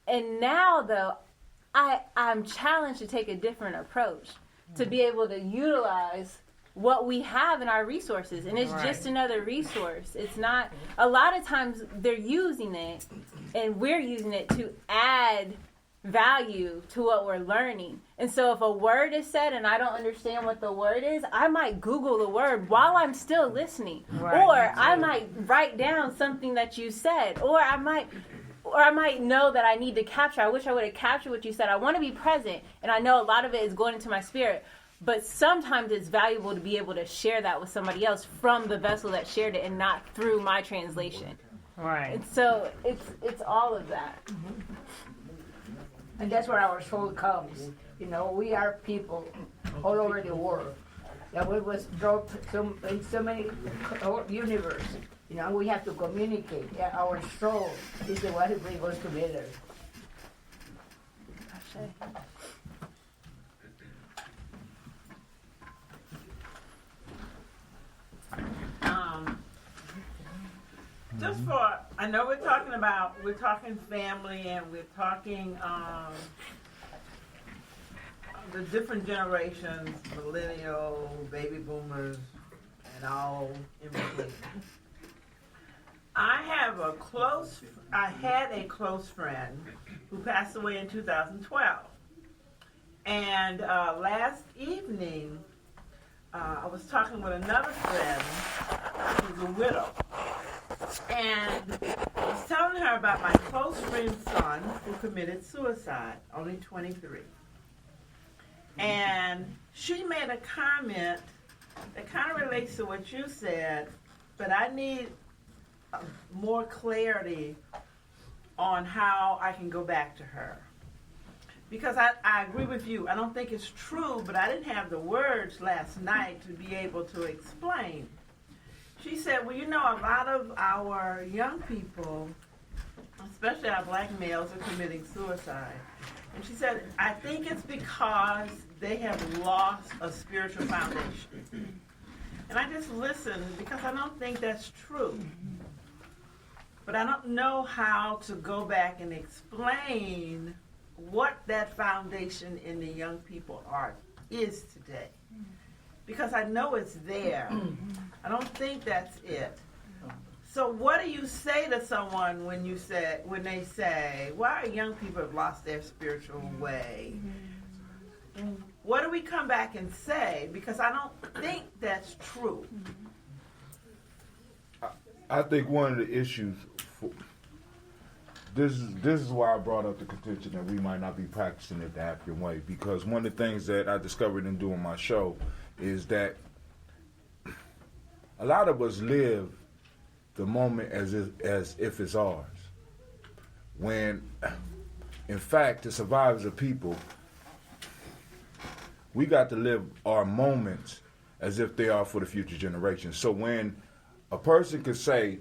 And now, though, I'm challenged to take a different approach, to be able to utilize what we have in our resources. And it's just another resource. It's not, a lot of times they're using it, and we're using it to add value to what we're learning. And so if a word is said and I don't understand what the word is, I might Google the word while I'm still listening. Or I might write down something that you said. Or I might know that I need to capture. I wish I would have captured what you said. I want to be present, and I know a lot of it is going into my spirit. But sometimes it's valuable to be able to share that with somebody else from the vessel that shared it and not through my translation. Right. And so it's all of that. And that's where our soul comes. You know, we are people all over the world. That we was dropped in so many universe. You know, we have to communicate. Yeah, our soul is the one who brings us together. Just for, I know we're talking family and we're talking the different generations, millennial, baby boomers, and all in between. I had a close friend who passed away in 2012. And last evening, I was talking with another friend who's a widow. And I was telling her about my close friend's son who committed suicide, only 23. And she made a comment that kind of relates to what you said, but I need more clarity on how I can go back to her. Because I agree with you. I don't think it's true, but I didn't have the words last night to be able to explain. She said, well, you know, a lot of our young people, especially our black males, are committing suicide. And she said, I think it's because they have lost a spiritual foundation. And I just listened because I don't think that's true. But I don't know how to go back and explain what that foundation in the young people is today. Because I know it's there. I don't think that's it. So what do you say to someone when they say, why are young people have lost their spiritual way? What do we come back and say? Because I don't think that's true. I think one of the issues, this is why I brought up the contention that we might not be practicing it the African way, because one of the things that I discovered in doing my show is that a lot of us live the moment as if it's ours, when in fact to survive as a people, we got to live our moments as if they are for the future generations. So when a person could say,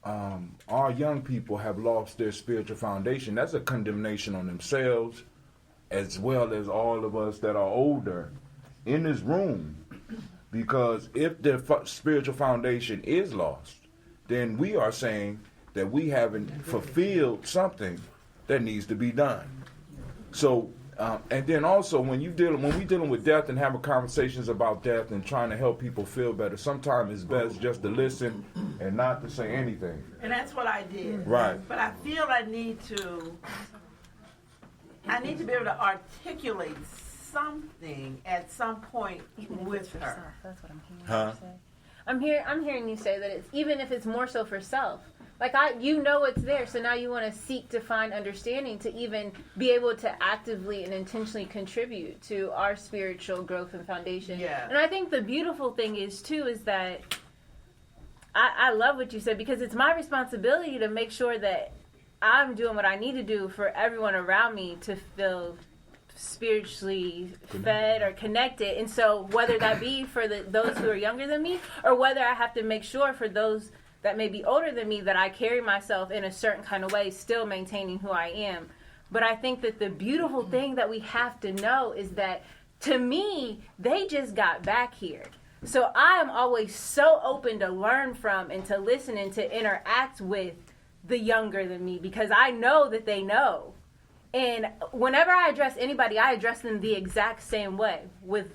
our young people have lost their spiritual foundation, that's a condemnation on themselves as well as all of us that are older in this room. Because if their spiritual foundation is lost, then we are saying that we haven't fulfilled something that needs to be done. So, and then also when we dealing with death and having conversations about death and trying to help people feel better, sometimes it's best just to listen and not to say anything. And that's what I did. Right. But I feel I need to be able to articulate something at some point with her. That's what I'm hearing you say. I'm hearing you say that it's even if it's more so for self. Like it's there, so now you want to seek to find understanding to even be able to actively and intentionally contribute to our spiritual growth and foundation. Yeah. And I think the beautiful thing is that I love what you said, because it's my responsibility to make sure that I'm doing what I need to do for everyone around me to feel spiritually fed or connected. And so whether that be for those who are younger than me, or whether I have to make sure for those that may be older than me that I carry myself in a certain kind of way, still maintaining who I am. But I think that the beautiful thing that we have to know is that, to me, they just got back here. So I am always so open to learn from and to listen and to interact with the younger than me, because I know that they know. And whenever I address anybody, I address them the exact same way, with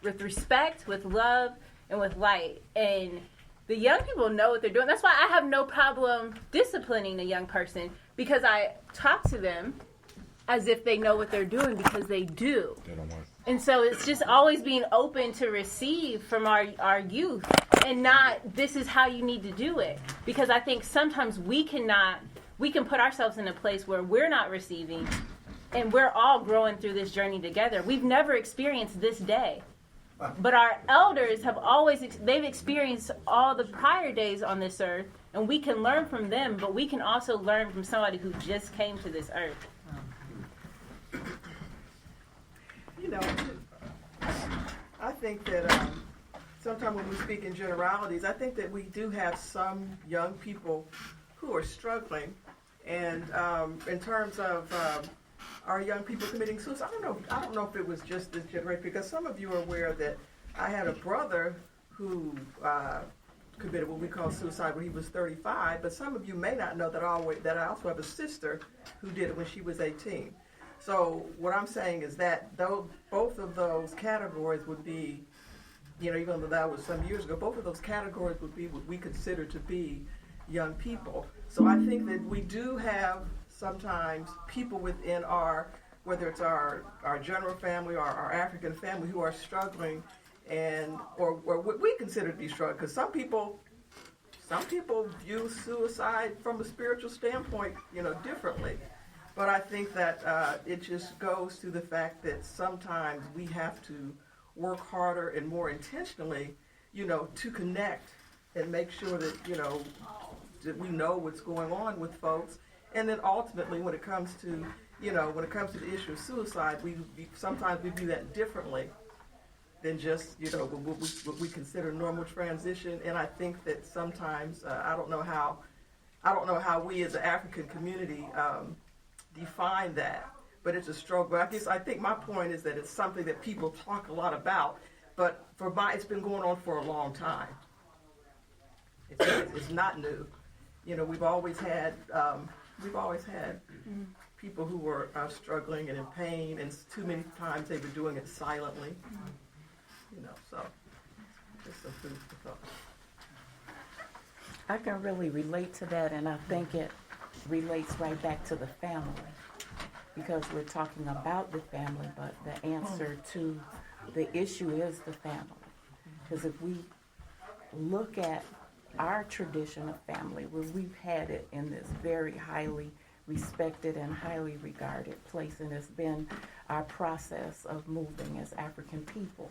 respect, with love, and with light. And the young people know what they're doing. That's why I have no problem disciplining a young person, because I talk to them as if they know what they're doing, because they do. And so it's just always being open to receive from our youth, and not, this is how you need to do it. Because I think sometimes we can put ourselves in a place where we're not receiving, and we're all growing through this journey together. We've never experienced this day. But our elders have always, they've experienced all the prior days on this earth, and we can learn from them, but we can also learn from somebody who just came to this earth. You know, I think that sometimes when we speak in generalities, I think that we do have some young people who are struggling, and in terms of our young people committing suicide, I don't know if it was just this generation, because some of you are aware that I had a brother who committed what we call suicide when he was 35, but some of you may not know that I also have a sister who did it when she was 18. So what I'm saying is that both of those categories would be, even though that was some years ago, both of those categories would be what we consider to be young people. So I think that we do have sometimes people within whether it's our general family or our African family, who are struggling, or what we consider to be struggling. Because some people view suicide from a spiritual standpoint, differently. But I think that it just goes to the fact that sometimes we have to work harder and more intentionally, to connect and make sure that, that we know what's going on with folks. And then ultimately, when it comes to, the issue of suicide, sometimes we do that differently than just, what we consider normal transition. And I think that sometimes, I don't know how we as an African community define that, but it's a struggle. I think my point is that it's something that people talk a lot about, but it's been going on for a long time. It's not new. We've always had people who were struggling and in pain, and too many times they were doing it silently. So just some food for thought. I can really relate to that, and I think it relates right back to the family, because we're talking about the family, but the answer to the issue is the family. Because if we look at our tradition of family, where we've had it in this very highly respected and highly regarded place, and it's been our process of moving as African people.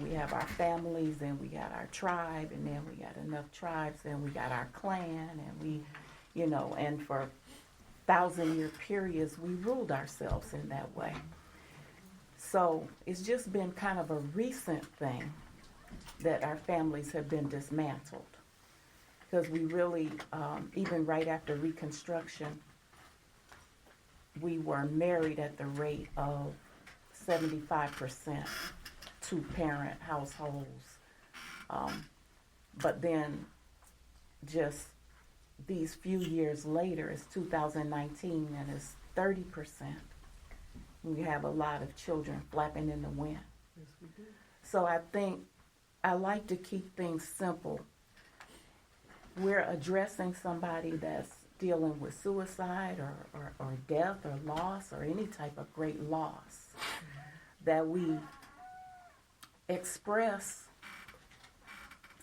We have our families, and we got our tribe, and then we got enough tribes, and we got our clan, and we, and for 1,000-year periods, we ruled ourselves in that way. So it's just been kind of a recent thing that our families have been dismantled. Because we really, even right after Reconstruction, we were married at the rate of 75% two-parent households. But then just these few years later, it's 2019, and it's 30%. We have a lot of children flapping in the wind. Yes, we do. So I think I like to keep things simple. We're addressing somebody that's dealing with suicide or death or loss or any type of great loss, that we express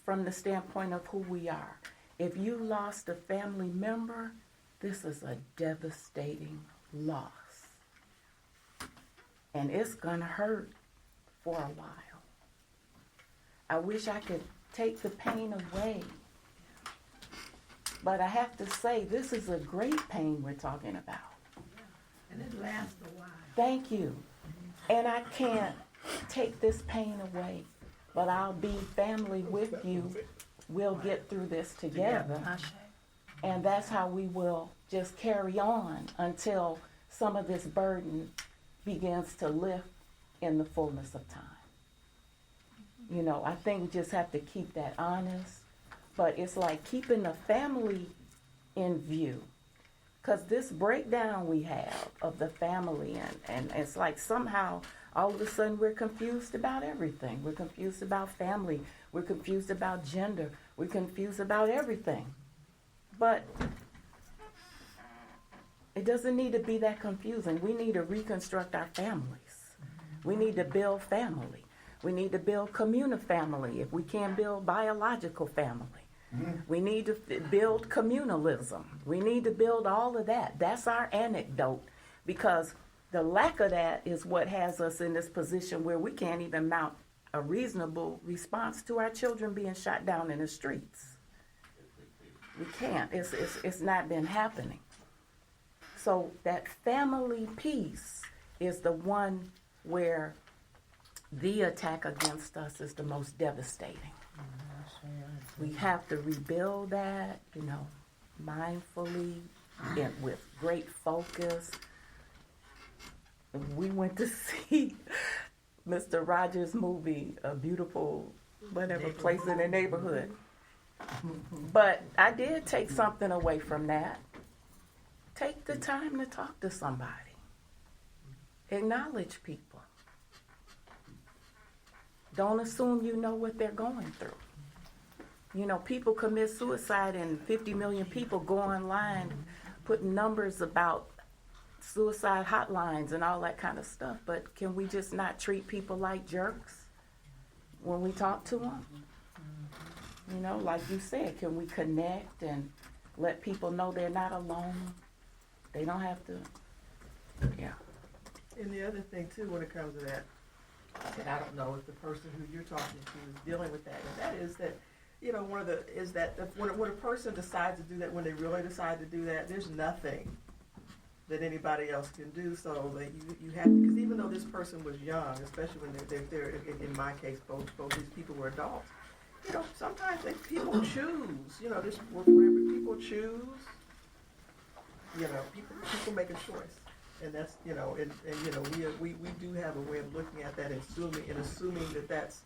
from the standpoint of who we are. If you lost a family member, this is a devastating loss. And it's going to hurt for a while. I wish I could take the pain away. But I have to say, this is a great pain we're talking about. And it lasts a while. Thank you. And I can't take this pain away, but I'll be family with you. We'll get through this together. And that's how we will just carry on until some of this burden begins to lift in the fullness of time. I think we just have to keep that honest. But it's like keeping the family in view. Because this breakdown we have of the family, and it's like somehow all of a sudden we're confused about everything. We're confused about family. We're confused about gender. We're confused about everything. But it doesn't need to be that confusing. We need to reconstruct our families. We need to build family. We need to build communal family if we can't build biological family. We need to build communalism. We need to build all of that. That's our anecdote because the lack of that is what has us in this position where we can't even mount a reasonable response to our children being shot down in the streets. We can't. It's not been happening. So that family piece is the one where the attack against us is the most devastating. We have to rebuild that, mindfully and with great focus. We went to see Mr. Rogers' movie, A Beautiful Whatever Place in the Neighborhood. But I did take something away from that. Take the time to talk to somebody. Acknowledge people. Don't assume you know what they're going through. People commit suicide and 50 million people go online putting numbers about suicide hotlines and all that kind of stuff. But can we just not treat people like jerks when we talk to them? Like you said, can we connect and let people know they're not alone? They don't have to, yeah. And the other thing too, when it comes to that, and I don't know if the person who you're talking to is dealing with that, and that is that, when a person decides to do that, when they really decide to do that, there's nothing that anybody else can do. So that you have to, because even though this person was young, especially when they're in my case, both these people were adults. Sometimes people choose. Just whatever people choose. People make a choice, and that's we do have a way of looking at that and assuming that that's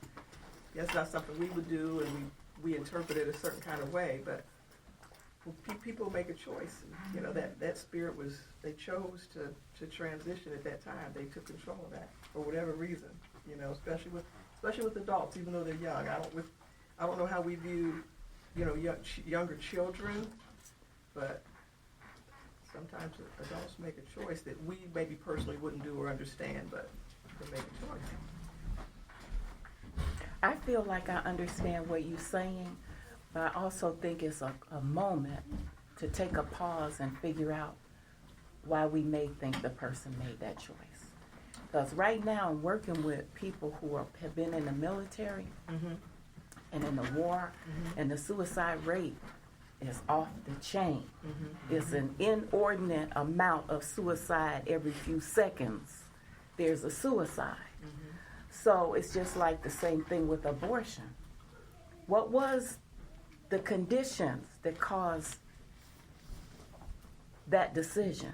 not something we would do, and we interpret it a certain kind of way. But people make a choice. And, that spirit they chose to transition at that time. They took control of that for whatever reason. Especially with adults, even though they're young. I don't know how we view younger children, but sometimes adults make a choice that we maybe personally wouldn't do or understand, but they make a choice. I feel like I understand what you're saying, but I also think it's a moment to take a pause and figure out why we may think the person made that choice. Because right now I'm working with people who have been in the military and in the war, and the suicide rate is off the chain. It's an inordinate amount of suicide every few seconds. There's a suicide. So it's just like the same thing with abortion. What was the conditions that caused that decision?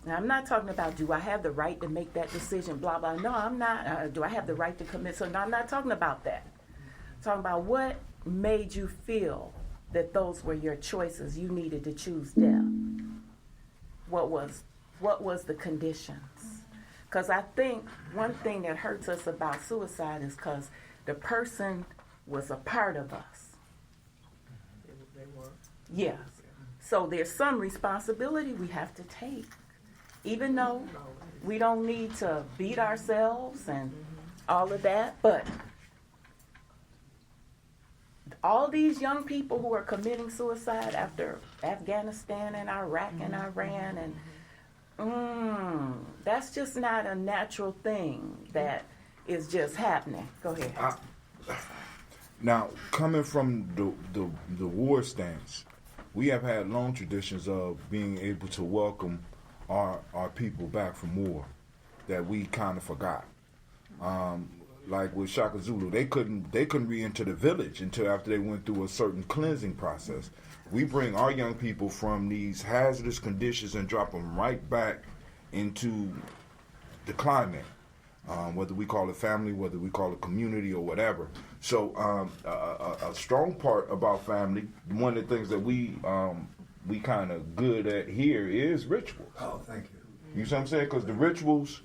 Now, I'm not talking about, do I have the right to make that decision, blah, blah. No, I'm not. Do I have the right to commit? So, no, I'm not talking about that. I'm talking about what made you feel that those were your choices. You needed to choose death. What was the conditions? Because I think one thing that hurts us about suicide is because the person was a part of us. They were. Yes. So there's some responsibility we have to take. Even though we don't need to beat ourselves and all of that, but all these young people who are committing suicide after Afghanistan and Iraq and Iran, and that's just not a natural thing that is just happening. Go ahead. Now, coming from the war stance, we have had long traditions of being able to welcome our people back from war that we kind of forgot. Like with Shaka Zulu, they couldn't re-enter the village until after they went through a certain cleansing process. We bring our young people from these hazardous conditions and drop them right back into the climate, whether we call it family, whether we call it community or whatever. So a strong part about family, one of the things that we kind of good at here is rituals. Oh, thank you. You see what I'm saying? Because the rituals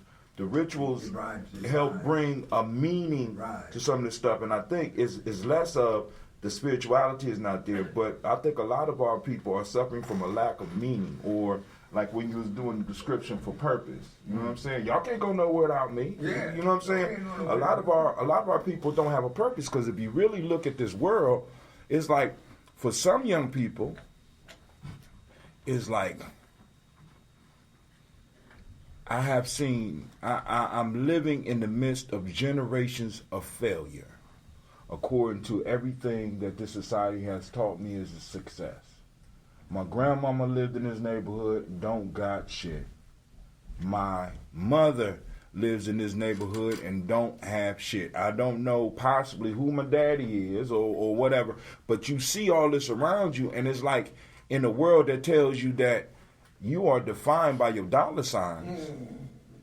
help bring a meaning to some of this stuff. And I think it's less of the spirituality is not there, but I think a lot of our people are suffering from a lack of meaning, or like when you was doing the description for purpose. You know what I'm saying? Y'all can't go nowhere without me. Yeah. You know what I'm saying? A lot of our people don't have a purpose, because if you really look at this world, it's like for some young people, it's like I have seen, I'm living in the midst of generations of failure, according to everything that this society has taught me is a success. My grandmama lived in this neighborhood, don't got shit. My mother lives in this neighborhood and don't have shit. I don't know possibly who my daddy is or whatever, but you see all this around you, and it's like in a world that tells you that you are defined by your dollar signs,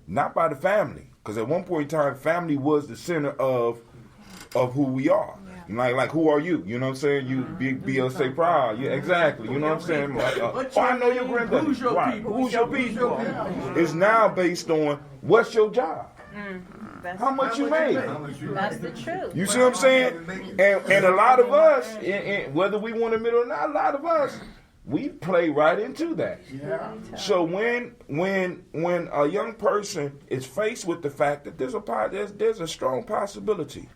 not by the family. Because at one point in time, family was the center of who we are. Yeah. Like who are you? You know what I'm saying? You be say proud. Yeah, exactly. You know what I'm saying? Like, I know your granddaddy. Who's your people? Who's your people? It's now based on what's your job. How much you make? That's the truth. You see what I'm saying? And a lot of us, and whether we want to admit it or not, a lot of us, we play right into that. Yeah. So when a young person is faced with the fact that there's a strong possibility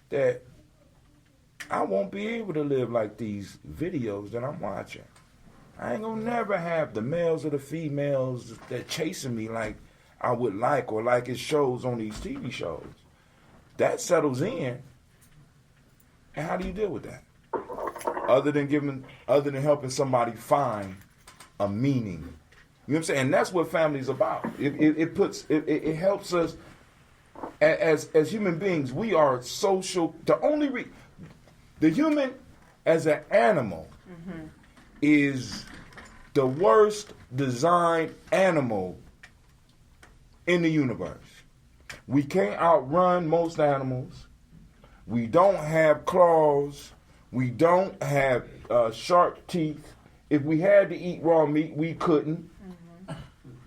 that I won't be able to live like these videos that I'm watching. I ain't gonna never have the males or the females that chasing me like I would like, or like it shows on these TV shows. That settles in. And how do you deal with that? Other than helping somebody find a meaning. You know what I'm saying? And that's what family is about. It helps us as human beings. We are social. The human as an animal is the worst designed animal in the universe. We can't outrun most animals. We don't have claws. We don't have sharp teeth. If we had to eat raw meat, we couldn't.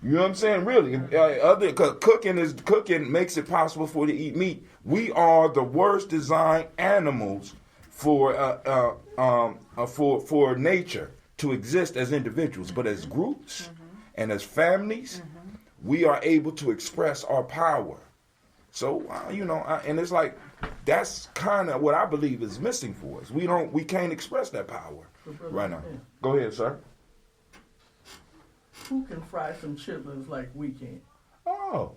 You know what I'm saying? Really, cooking makes it possible for to eat meat. We are the worst designed animals for nature to exist as individuals, but as groups and as families, we are able to express our power. So and it's like that's kind of what I believe is missing for us. We can't express that power right now. Go ahead, sir. Who can fry some chitlins like we can? Oh,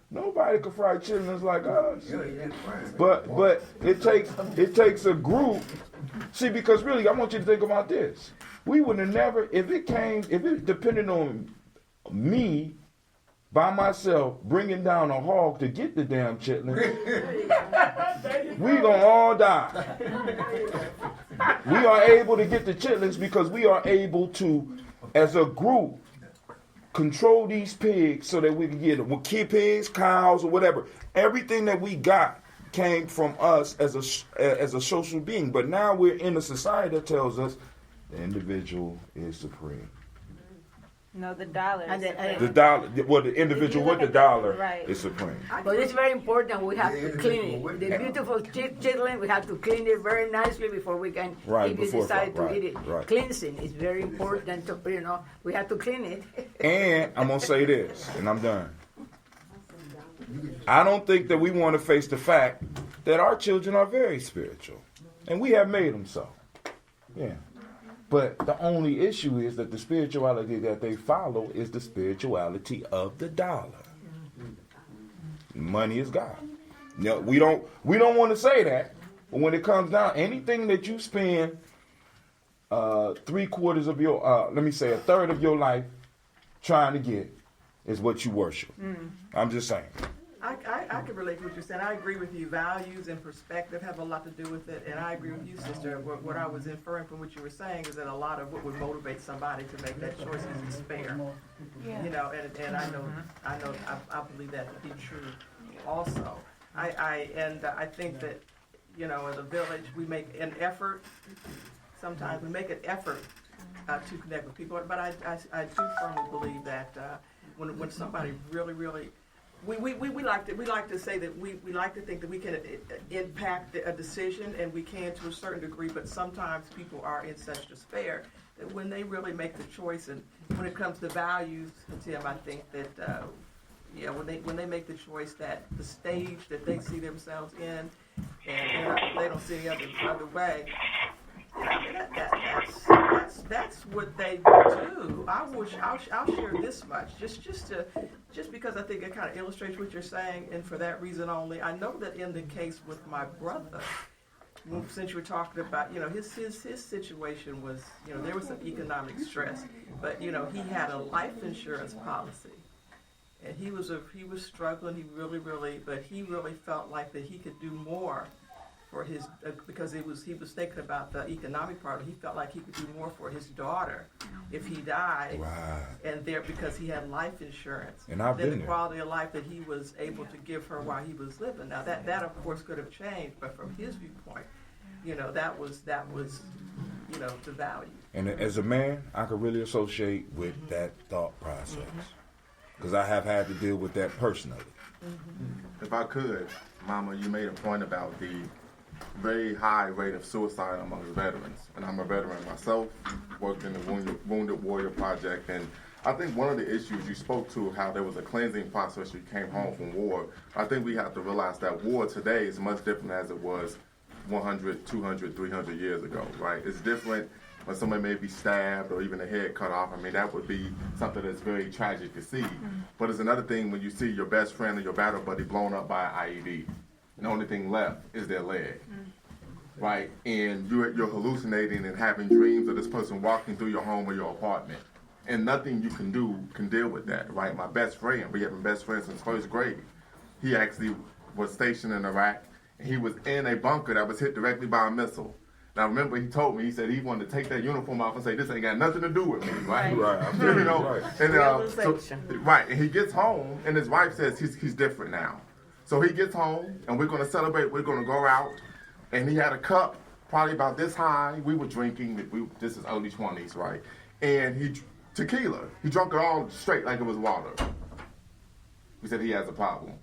nobody can fry chitlins like us. But it takes a group. See, because really, I want you to think about this. We would have never, if it depended on me by myself bringing down a hog to get the damn chitlins, we gonna all die. We are able to get the chitlins because we are able to, as a group, control these pigs so that we can get them. Pigs, cows, or whatever. Everything that we got came from us as a social being. But now we're in a society that tells us the individual is supreme. No, the dollar. The dollar. Well, the individual with the dollar is supreme. But it's very important. We have to clean it. The beautiful chitlin, we have to clean it very nicely before we can. If you decide to eat it, cleansing is very important. We have to clean it. And I'm gonna say this, and I'm done. I don't think that we want to face the fact that our children are very spiritual, and we have made them so. Yeah. But the only issue is that the spirituality that they follow is the spirituality of the dollar. Money is God. No, we don't want to say that, but when it comes down, anything that you spend a third of your life trying to get is what you worship. I'm just saying. I can relate to what you're saying. I agree with you. Values and perspective have a lot to do with it, and I agree with you, sister. What I was inferring from what you were saying is that a lot of what would motivate somebody to make that choice is despair. Yeah. And I believe that to be true. Also, I think that in a village we make an effort. Sometimes we make an effort to connect with people, but I do firmly believe that when somebody really we like to say that we like to think that we can impact a decision, and we can to a certain degree, but sometimes people are in such despair that when they really make the choice, and when it comes to values, Tim, I think that when they make the choice that the stage that they see themselves in, and they don't see any other way, that's what they do. I'll share this much, just because I think it kind of illustrates what you're saying, and for that reason only. I know that in the case with my brother, since you were talking about, his situation was, there was some economic stress, but he had a life insurance policy, and he was struggling. He really, but he really felt like that he could do more for his, because he was thinking about the economic part. He felt like he could do more for his daughter if he died, and because he had life insurance, and I've been the there. quality of life that he was able to give her while he was living. Now that of course could have changed, but from his viewpoint, that was the value. And as a man, I could really associate with that thought process, because I have had to deal with that personally. If I could, Mama, you made a point about the very high rate of suicide amongst veterans. And I'm a veteran myself, worked in the Wounded Warrior Project. And I think one of the issues you spoke to, how there was a cleansing process when you came home from war. I think we have to realize that war today is much different as it was 100, 200, 300 years ago, right? It's different when somebody may be stabbed or even a head cut off. I mean, that would be something that's very tragic to see. But it's another thing when you see your best friend or your battle buddy blown up by an IED. And the only thing left is their leg, right? And you're hallucinating and having dreams of this person walking through your home or your apartment. And nothing you can do can deal with that, right? My best friend, we have been best friends since first grade. He actually was stationed in Iraq. And he was in a bunker that was hit directly by a missile. Now remember, he told me, he said he wanted to take that uniform off and say, this ain't got nothing to do with me, right? Right. And he gets home, and his wife says he's different now. So he gets home, and we're going to celebrate. We're going to go out. And he had a cup, probably about this high. We were drinking. This is early 20s, right? And tequila. He drank it all straight like it was water. We said he has a problem.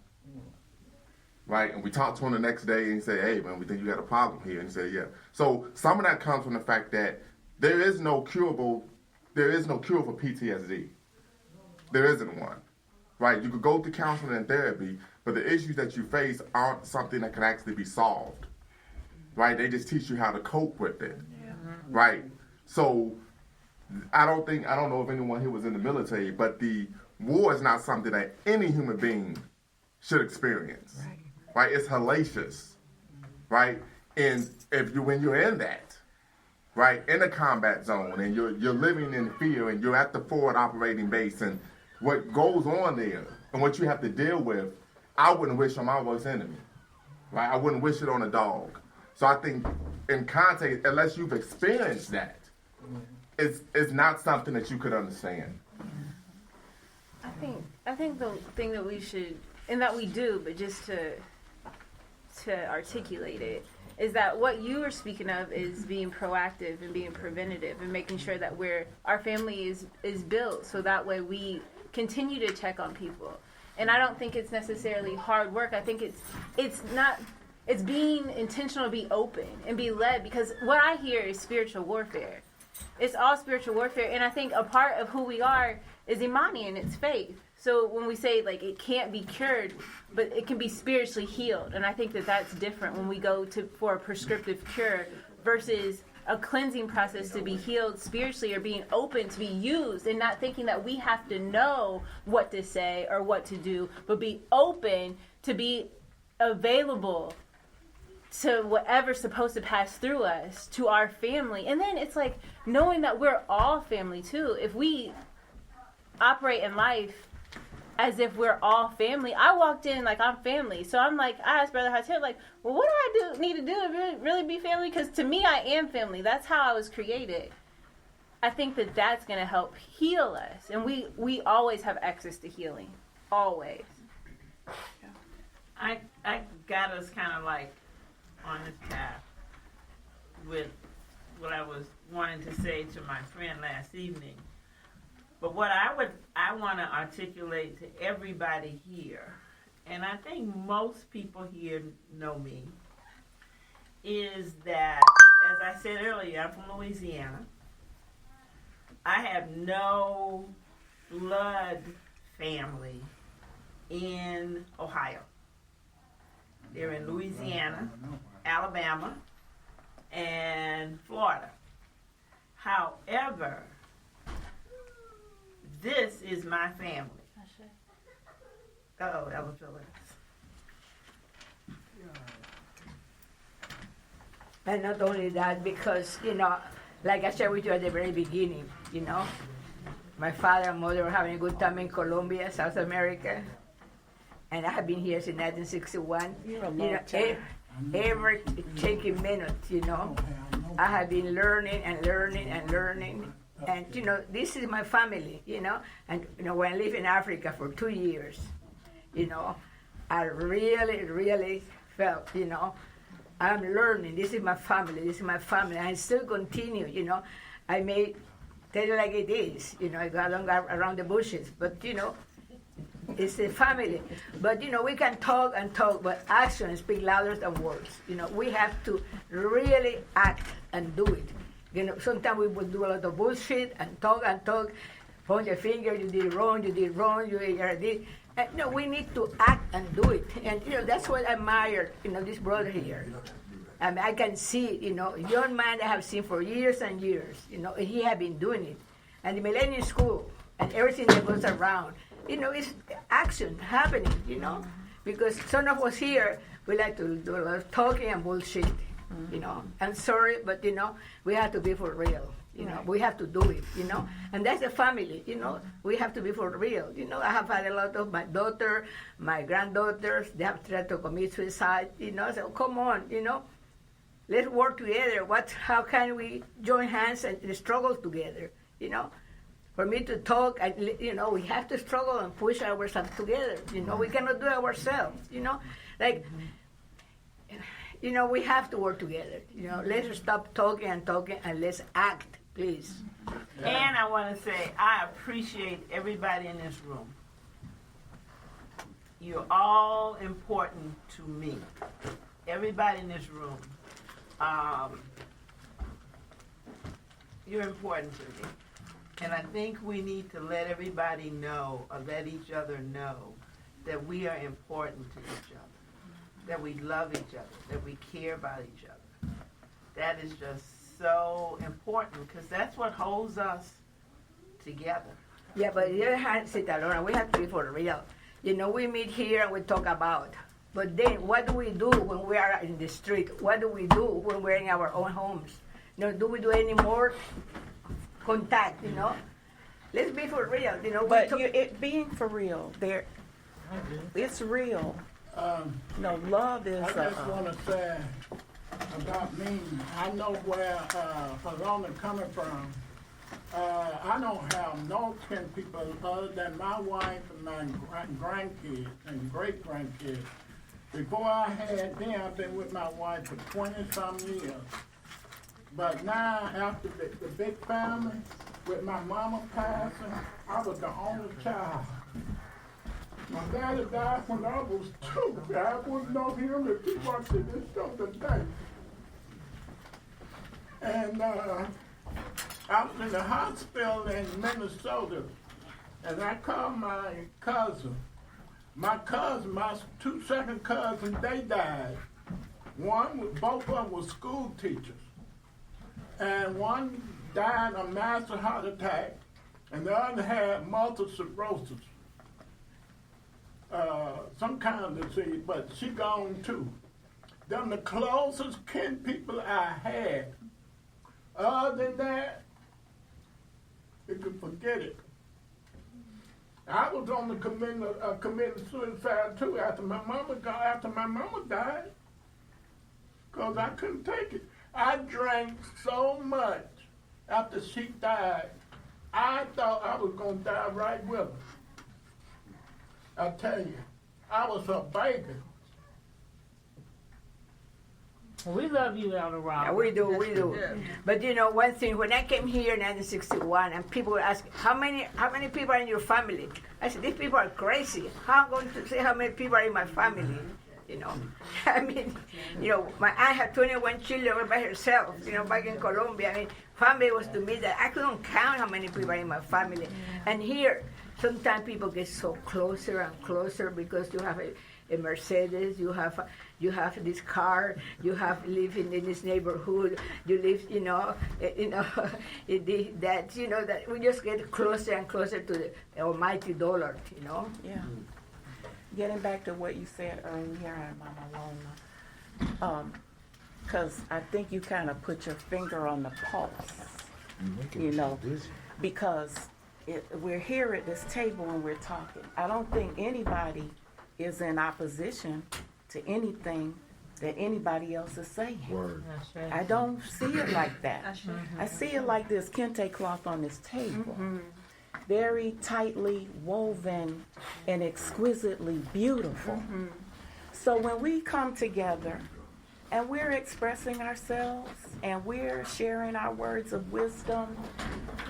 Right? And we talked to him the next day, and he said, hey, man, we think you got a problem here. And he said, yeah. So some of that comes from the fact that there is no cure for PTSD. There isn't one. Right? You could go through counseling and therapy, but the issues that you face aren't something that can actually be solved. Right? They just teach you how to cope with it. Right? So I don't know if anyone here was in the military, but the war is not something that any human being should experience. Right? It's hellacious. Right? And when you're in that, right, in a combat zone, and you're living in fear, and you're at the forward operating base, and what goes on there and what you have to deal with, I wouldn't wish on my worst enemy. Right? I wouldn't wish it on a dog. So I think in context, unless you've experienced that, it's not something that you could understand. I think the thing that we should, and that we do, but just to articulate it, is that what you were speaking of is being proactive and being preventative and making sure that our family is built so that way we continue to check on people. And I don't think it's necessarily hard work. I think it's being intentional to be open and be led, because what I hear is spiritual warfare. It's all spiritual warfare, and I think a part of who we are is Imani, and it's faith. So when we say, like, it can't be cured, but it can be spiritually healed, and I think that that's different when we go for a prescriptive cure versus a cleansing process to be healed spiritually, or being open to be used, and not thinking that we have to know what to say or what to do, but be open to be available to whatever's supposed to pass through us, to our family. And then it's like knowing that we're all family too. If we operate in life as if we're all family, I walked in like I'm family. So I'm like, I asked Brother Hatil, like, well, what do I need to do to really be family? Because to me, I am family. That's how I was created. I think that that's going to help heal us. And we always have access to healing. Always. I got us kind of like on this path with what I was wanting to say to my friend last evening. But what I want to articulate to everybody here, and I think most people here know me, is that, as I said earlier, I'm from Louisiana. I have no blood family in Ohio. They're in Louisiana, Alabama, and Florida. However, this is my family. Oh, Ella Phillips. And not only that, because, like I shared with you at the very beginning, my father and mother were having a good time in Colombia, South America. And I have been here since 1961. Every taking minute, I have been learning and learning and learning. And, this is my family, And, when I lived in Africa for 2 years, I really, really felt, I'm learning. This is my family. This is my family. I still continue, I may tell it like it is, I don't go around the bushes, but, it's a family. But, we can talk and talk, but actions speak louder than words. We have to really act and do it. Sometimes we will do a lot of bullshit and talk, point your finger, you did wrong, you did. No, we need to act and do it. And, that's what I admire, this brother here. I mean, I can see, young man I have seen for years and years, he have been doing it. And the Millennium School and everything that goes around, it's action happening, because some of us here, we like to do a lot of talking and bullshit, I'm sorry, but, we have to be for real. We have to do it, and that's the family, we have to be for real. I have had a lot of my daughter, my granddaughters, they have tried to commit suicide, so come on, let's work together. How can we join hands and struggle together, For me to talk, we have to struggle and push ourselves together, we cannot do it ourselves, we have to work together, let's stop talking and let's act. Please. And I want to say, I appreciate everybody in this room. You're all important to me. Everybody in this room. You're important to me. And I think we need to let everybody know, or let each other know, that we are important to each other. That we love each other. That we care about each other. That is just so important, because that's what holds us together. Yeah, but you have to sit alone. We have to be for real. We meet here and we talk about. But then, what do we do when we are in the street? What do we do when we're in our own homes? Do we do any more contact? Let's be for real. But it being for real, it's real. Love is. I just want to say about me. I know where Alona coming from. I don't have no 10 people other than my wife and my grandkids and great-grandkids. Before I had them, I've been with my wife for 20-some years. But now, after the big family, with my mama passing, I was the only child. My daddy died when I was 2. I wouldn't know him if he watching this show today. And I was in the hospital in Minnesota, and I called my cousin. My 2 second cousins, they died. Both of them were school teachers. And one died of massive heart attack, and the other had multiple sclerosis. Some kind of disease, but she gone too. Them the closest kin people I had. Other than that, you can forget it. I was on the committing suicide too after my mama died, because I couldn't take it. I drank so much after she died, I thought I was going to die right with her. I tell you, I was her baby. We love you, Elder Rob. Yeah, we do. Yeah. But one thing, when I came here in 1961, and people would ask, how many people are in your family? I said, these people are crazy. How am I going to say how many people are in my family? I mean, my aunt had 21 children by herself, back in Colombia. I mean, family was to me that I couldn't count how many people are in my family. And here, sometimes people get so closer and closer because you have a Mercedes, you have this car, you have living in this neighborhood, you live, that we just get closer and closer to the almighty dollar, Yeah. Getting back to what you said earlier, Mama Lona, because I think you kind of put your finger on the pulse, because we're here at this table and we're talking. I don't think anybody is in opposition to anything that anybody else is saying. Right. I don't see it like that. I see it like this kente cloth on this table. Very tightly woven and exquisitely beautiful. So when we come together and we're expressing ourselves and we're sharing our words of wisdom,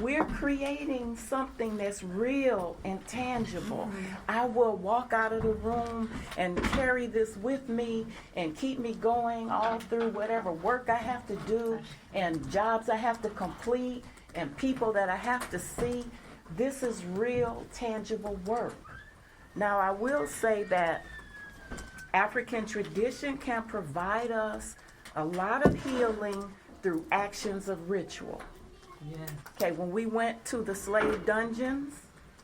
we're creating something that's real and tangible. I will walk out of the room and carry this with me and keep me going all through whatever work I have to do and jobs I have to complete and people that I have to see. This is real, tangible work. Now, I will say that African tradition can provide us a lot of healing through actions of ritual. Yeah. Okay, when we went to the slave dungeons,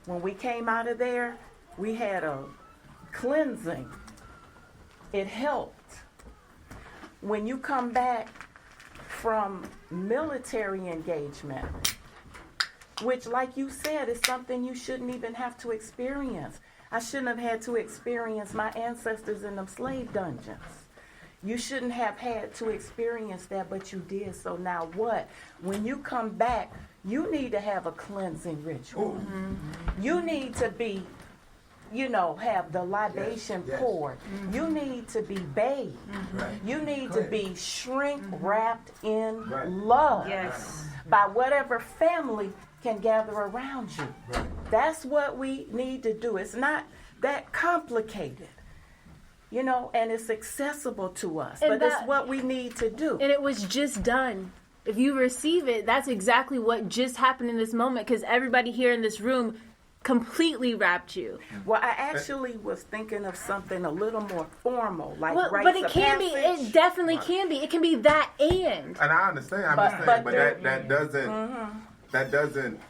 when we came out of there, we had a cleansing. It helped. When you come back from military engagement, which, like you said, is something you shouldn't even have to experience. I shouldn't have had to experience my ancestors in them slave dungeons. You shouldn't have had to experience that, but you did. So now what? When you come back, you need to have a cleansing ritual. You need to be, have the libation poured. You need to be bathed. You need to be shrink wrapped in love by whatever family can gather around you. That's what we need to do. It's not that complicated, and it's accessible to us. And but it's what we need to do. And it was just done. If you receive it, that's exactly what just happened in this moment, because everybody here in this room completely wrapped you. Well, I actually was thinking of something a little more formal, like rites but it of can passage. be. It definitely can be. It can be that and. And I understand. But that doesn't. That doesn't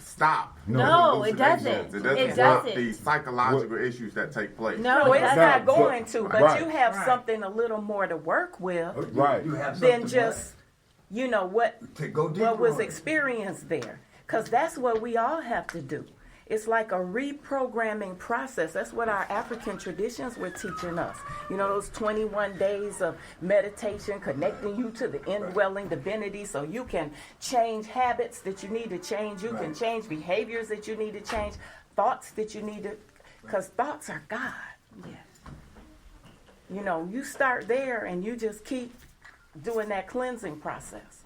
stop. No, it doesn't. It doesn't stop the psychological issues that take place. No, it's not going to. But you have something a little more to work with than just, what was experienced there. Because that's what we all have to do. It's like a reprogramming process. That's what our African traditions were teaching us. Those 21 days of meditation, connecting you to the indwelling divinity so you can change habits that you need to change. You can change behaviors that you need to change, thoughts that you need to, because thoughts are God. You start there and you just keep doing that cleansing process.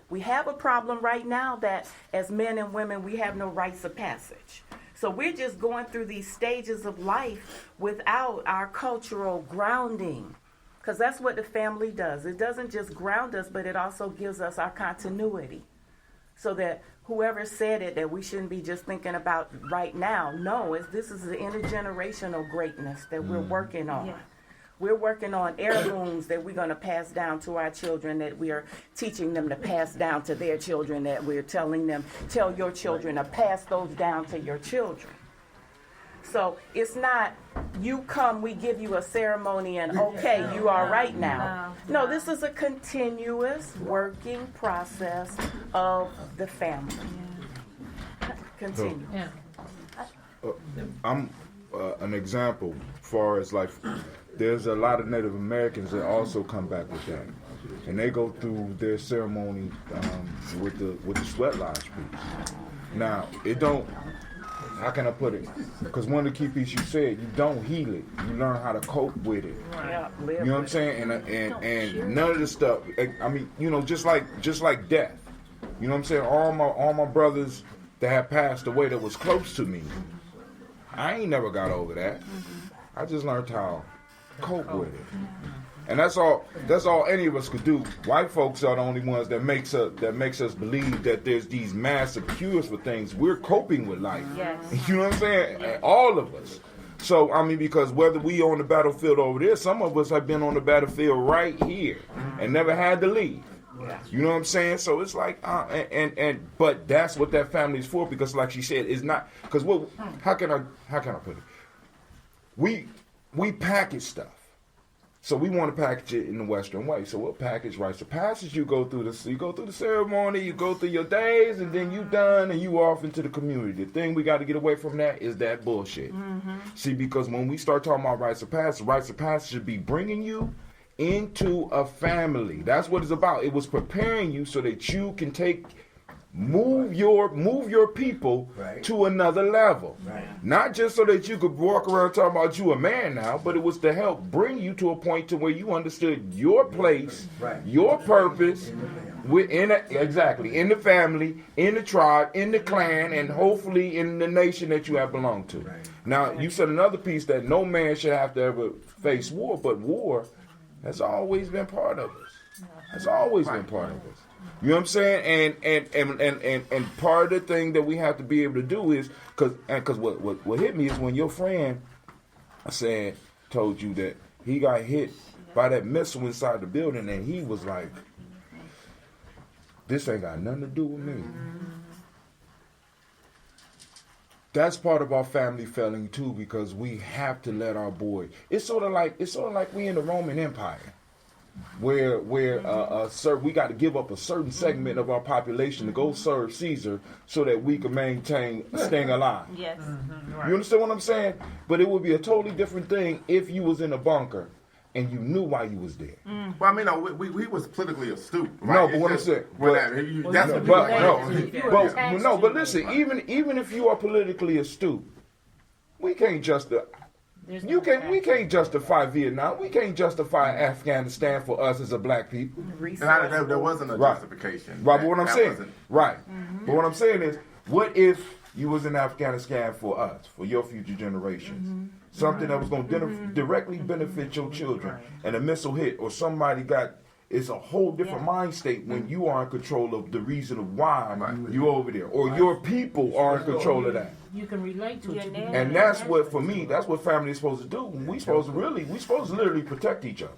We have a problem right now that as men and women, we have no rites of passage. So we're just going through these stages of life without our cultural grounding. Because that's what the family does. It doesn't just ground us, but it also gives us our continuity. So that whoever said it, that we shouldn't be just thinking about right now. No, this is the intergenerational greatness that we're working on. Yeah. We're working on heirlooms that we're going to pass down to our children, that we are teaching them to pass down to their children, that we're telling them, tell your children to pass those down to your children. So it's not, you come, we give you a ceremony, and okay, you are right now. No, this is a continuous working process of the family. Continue. I'm an example as far as like, there's a lot of Native Americans that also come back with that, and they go through their ceremony with the sweat lodge piece. Now, it don't. How can I put it? Because one of the key pieces you said, you don't heal it. You learn how to cope with it. Right. You know what I'm saying? And none of this stuff. I mean, just like death. You know what I'm saying? All my brothers that have passed away that was close to me, I ain't never got over that. I just learned how cope with it. And that's all any of us could do. White folks are the only ones that makes us believe that there's these massive cures for things. We're coping with life. Yes. You know what I'm saying? All of us. So, I mean, because whether we on the battlefield over there, some of us have been on the battlefield right here and never had to leave. You know what I'm saying? So it's like, but that's what that family is for, because like she said, it's not, because how can I put it? We package stuff. So we want to package it in the Western way. So we'll package rites of passage. You go through the ceremony, you go through your days, and then you done, and you off into the community. The thing we got to get away from that is that bullshit. Mm-hmm. See, because when we start talking about rites of passage should be bringing you into a family. That's what it's about. It was preparing you so that you can move your people to another level. Right. Not just so that you could walk around talking about you a man now, but it was to help bring you to a point to where you understood your place, your purpose in the family, in the tribe, in the clan, and hopefully in the nation that you have belonged to. Right. Now, you said another piece that no man should have to ever face war, but war has always been part of us. Has always been part of us. You know what I'm saying? And part of the thing that we have to be able to do is, because what hit me is when your friend told you that he got hit by that missile inside the building, and he was like, this ain't got nothing to do with me. That's part of our family failing too, because we have to let our boy. It's sort of like we in the Roman Empire, where we got to give up a certain segment of our population to go serve Caesar so that we can maintain staying alive. Yes. You understand what I'm saying? But it would be a totally different thing if you was in a bunker and you knew why you was there. Well, I mean, we was politically astute. Right? No, but what I'm saying, but listen, even if you are politically astute, we can't justify. We can't justify Vietnam. We can't justify Afghanistan for us as a black people. And there wasn't a justification. Right, but what I'm saying, but what I'm saying is, what if you was in Afghanistan for us, for your future generations? Something that was going to directly benefit your children, and a missile hit, or somebody got. It's a whole different mind state when you are in control of the reason of why you're over there, or your people are in control of that. You can relate to it. And that's what, for me, that's what family is supposed to do. We supposed to literally protect each other.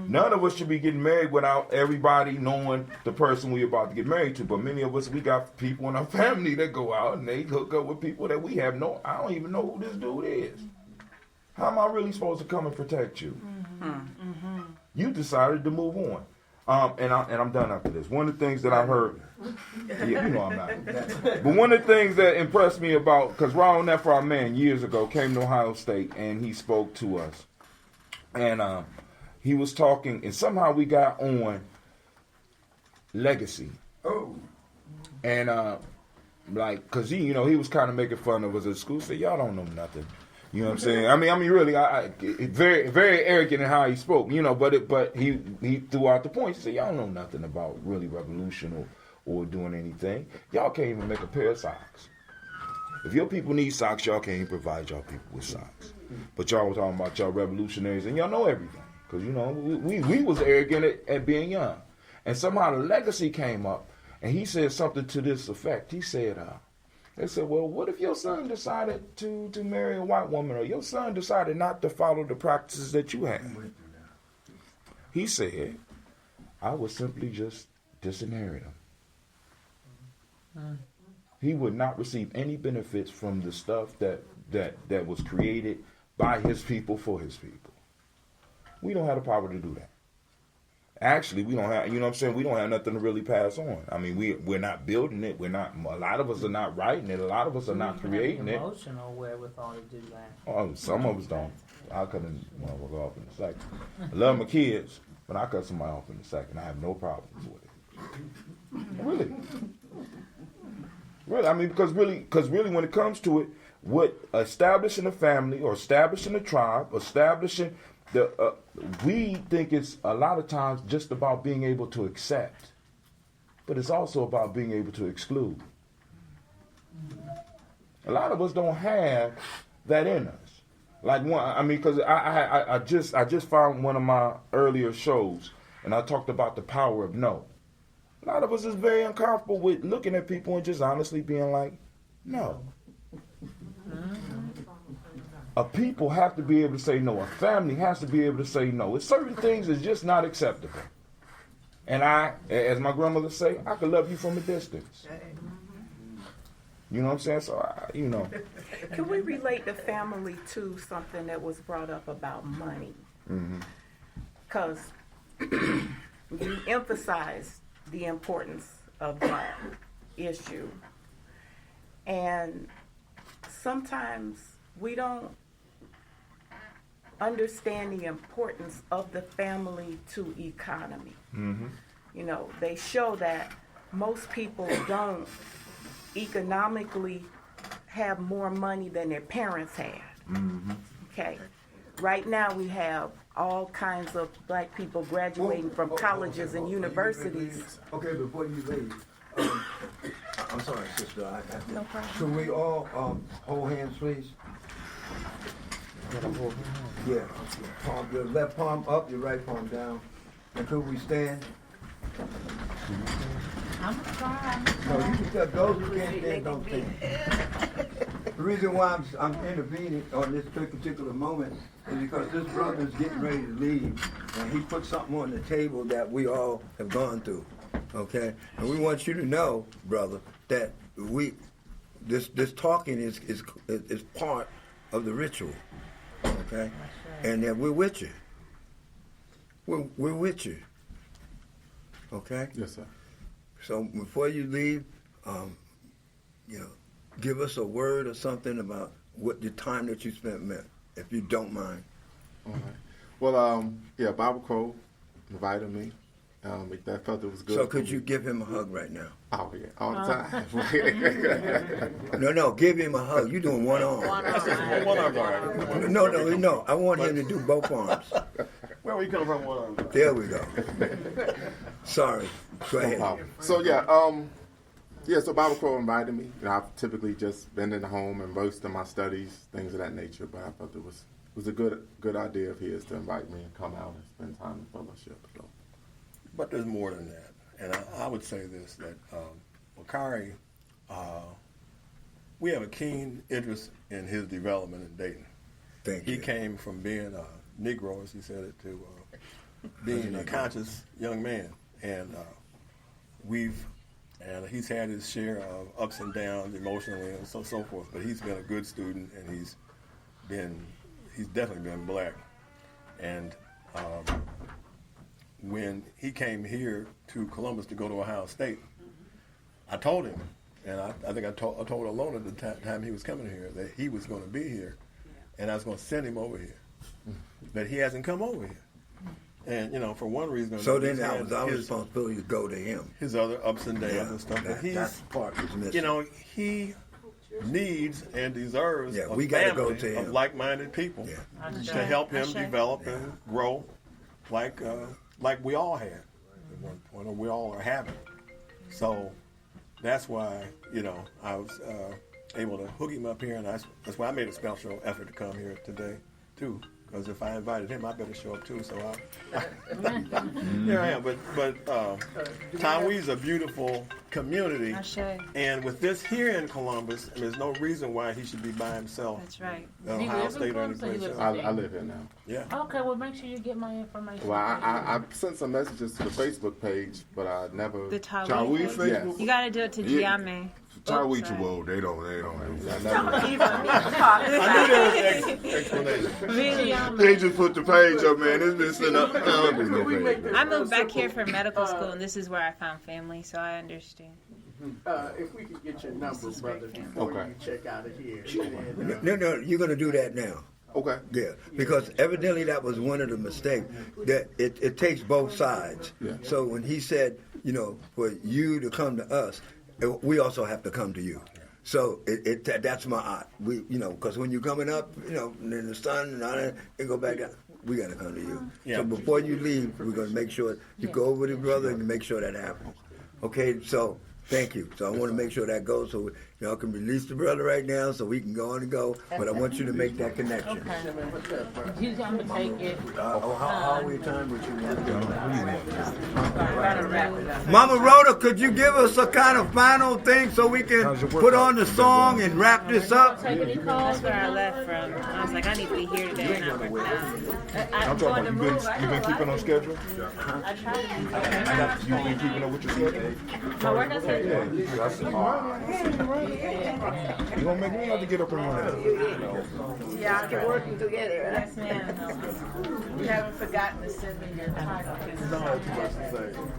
None of us should be getting married without everybody knowing the person we're about to get married to. But many of us, we got people in our family that go out and they hook up with people that we have I don't even know who this dude is. How am I really supposed to come and protect you? You decided to move on. And I'm done after this. One of the things that I heard, you know I'm not. But one of the things that impressed me about, because Ron Nephar man years ago came to Ohio State and he spoke to us. And he was talking, and somehow we got on legacy. Oh. And because he was kind of making fun of us at school. Said, y'all don't know nothing. You know what I'm saying? I mean, really, very, very arrogant in how he spoke. But he threw out the point. He said, y'all know nothing about really revolution or doing anything. Y'all can't even make a pair of socks. If your people need socks, y'all can't even provide y'all people with socks. But y'all were talking about y'all revolutionaries, and y'all know everything. Because, we was arrogant at being young. And somehow the legacy came up, and he said something to this effect. He said, they said, well, what if your son decided to marry a white woman, or your son decided not to follow the practices that you have? He said, I would simply just disinherit him. He would not receive any benefits from the stuff that was created by his people for his people. We don't have the power to do that. Actually, we don't have, you know what I'm saying? We don't have nothing to really pass on. I mean, we're not building it. A lot of us are not writing it. A lot of us are not creating it. Emotional wherewithal to do that. Oh, some of us don't. I couldn't go off in a second. I love my kids, but I cut somebody off in a second. I have no problems with it. Really. I mean, because really, when it comes to it, what establishing a family or establishing a tribe, establishing we think it's a lot of times just about being able to accept, but it's also about being able to exclude. A lot of us don't have that in us. Like one, I mean, because I just found one of my earlier shows, and I talked about the power of no. A lot of us is very uncomfortable with looking at people and just honestly being like, no. A people have to be able to say no. A family has to be able to say no. It's certain things that's just not acceptable. And I, as my grandmother say, I could love you from a distance. You know what I'm saying? So, you know. Can we relate the family to something that was brought up about money? Because you emphasized the importance of that issue. And sometimes we don't understand the importance of the family to economy. You know, they show that most people don't economically have more money than their parents had. Okay. Right now we have all kinds of black people graduating from colleges and universities. Okay, before you leave, I'm sorry, sister. No problem. Should we all hold hands, please? Yeah. Palm, your left palm up, your right palm down. And could we stand? I'm trying. No, you can tell those who can't stand, don't stand. The reason why I'm intervening on this particular moment is because this brother's getting ready to leave, and he put something on the table that we all have gone through, okay? And we want you to know, brother, that this talking is part of the ritual, okay? And that we're with you. We're with you, okay? Yes, sir. So before you leave, you know, give us a word or something about what the time that you spent meant, if you don't mind. All right. Well, yeah, Bible Crow invited me. I felt it was good. So could you give him a hug right now? Oh, yeah, all the time. No, give him a hug. You're doing one arm. One arm, all right. No. I want him to do both arms. Where are you coming from? One arm. There we go. Sorry. Go ahead. So, so Bible Crow invited me. You know, I've typically just been in the home and immersed in my studies, things of that nature, but I felt it was a good idea of his to invite me and come out and spend time in fellowship. So. But there's more than that. And I would say this, that Bakari, we have a keen interest in his development in Dayton. Thank you. He came from being a Negro, as he said it, to being a conscious young man. And he's had his share of ups and downs emotionally and so forth, but he's been a good student, and he's definitely been black. And when he came here to Columbus to go to Ohio State, I told him, and I think I told Alona at the time he was coming here that he was going to be here, and I was going to send him over here. But he hasn't come over here. And, you know, for one reason. So then that was our responsibility to go to him. His other ups and downs and stuff. But that's the part that's missing. You know, he needs and deserves a we gotta family go to him. of like-minded people to help him develop and grow like we all had at one point, or we all are having. So that's why, you know, I was able to hook him up here, and that's why I made a special effort to come here today, too. Because if I invited him, I better show up too. So here I am. But Tawi's a beautiful community, and with this here in Columbus, there's no reason why he should be by himself. That's right. Ohio State or any place else. I live here now. Yeah. Okay, well, make sure you get my information. Well, I sent some messages to the Facebook page, but I never. The Tawi Facebook? Yes. You got to do it to Gye-Nyame. Tawi, well, they don't. I knew there was an explanation. Really? They just put the page up, man. It's been sitting up. I moved back here for medical school, and this is where I found family, so I understand. If we could get your number, brother, before you check out of here. No, you're going to do that now. Okay. Yeah, because evidently that was one of the mistakes, that it takes both sides. Yeah. So when he said, you know, for you to come to us, we also have to come to you. So that's my art. Because when you're coming up, you know, in the sun and all that, and go back down, we got to come to you. Yeah. So before you leave, we're going to make sure you go over to brother and make sure that happens. Okay, so Thank you. So I want to make sure that goes so y'all can release the brother right now so we can go on and go. But I want you to make that connection. Okay. He's going to take it. How are we time with you? Wrap it up. Mama Rhoda, could you give us a kind of final thing so we can put on the song and wrap this up? That's where I left from. I was like, I need to be here today, and I'm like, nah. I'm talking about you been keeping on schedule? I tried to. You been keeping up with your schedule? My workout schedule? Yeah. I said, you gonna make me have to get up and run. Yeah, We're working together. Yes, ma'am. you haven't forgotten to send me your title. I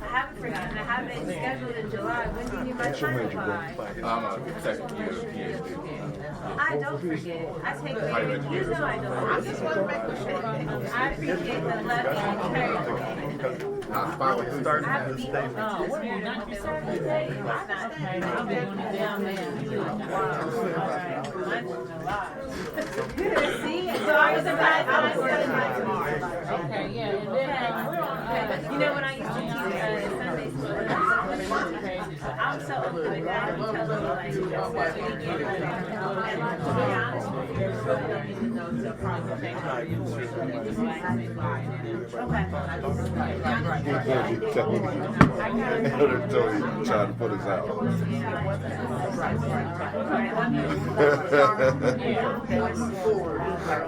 haven't forgotten. I have it scheduled in July. When do you need my title by? I'm a second year PhD. I don't forget. I take it. You know I don't. I just want to make sure. I appreciate the love and encouragement. Starting I have to be Oh, what are you not to say? I'll be doing it down there. See? So I was surprised when I started my tomorrow. Okay, yeah. And then we're on You know when I used to teach Sunday school, I'm so open with that. I tell them like, to be honest with you, so I don't even know to Trying to put us out.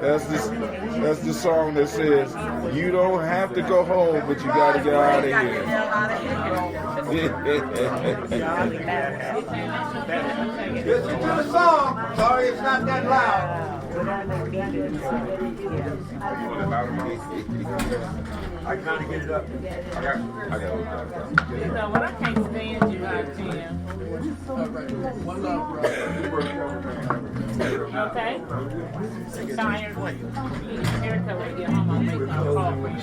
That's the song that says, you don't have to go home, but you got to get out of here. Listen to the song. Sorry it's not that loud. I kind of get it up. I got it. You know what? I can't stand July 10th. Okay? I'm tired. Haircut when I get home, I'll make my coffee.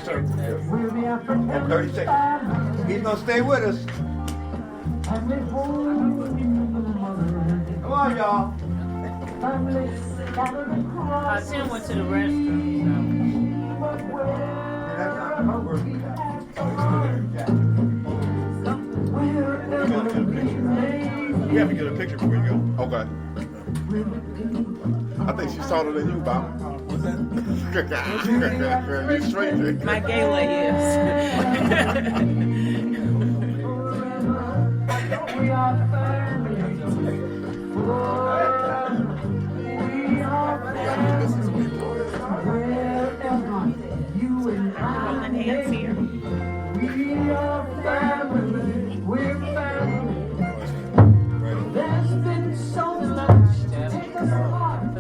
And 30 seconds. He's going to stay with us. Come on, y'all. Tim went to the restroom. We have to get a picture before you go. Okay. I think she's taller than you, Bob. You straight. My gala is. Holding hands here. We are family. We're family. There's been so much to take us apart.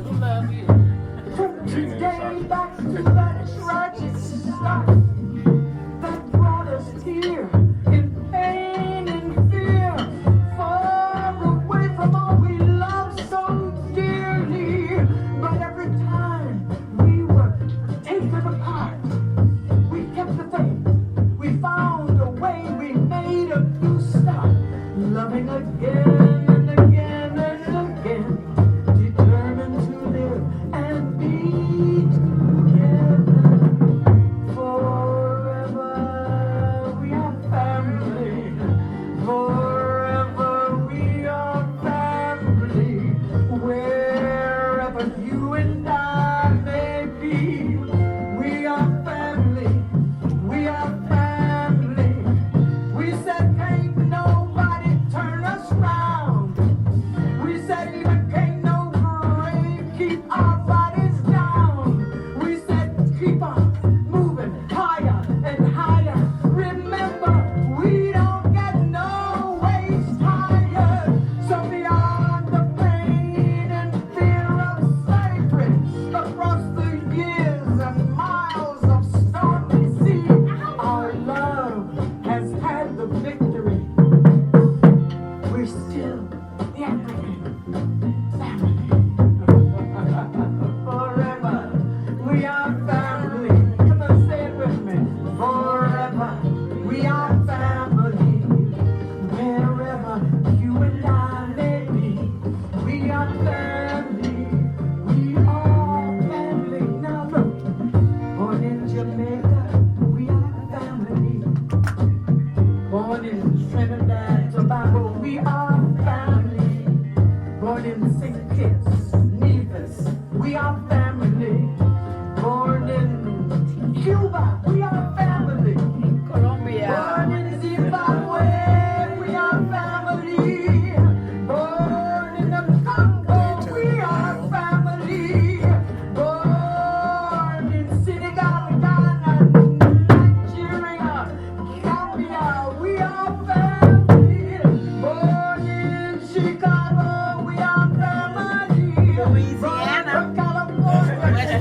Took today back to that tragic start that brought us here in pain and fear, far away from all we love so dearly. But every time we were taken apart, we kept the faith. We found a way. We made a new start, loving again and again and again, determined to live and be together forever.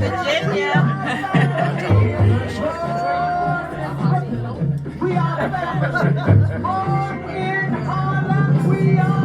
Virginia. We are family. Born in Harlem, we are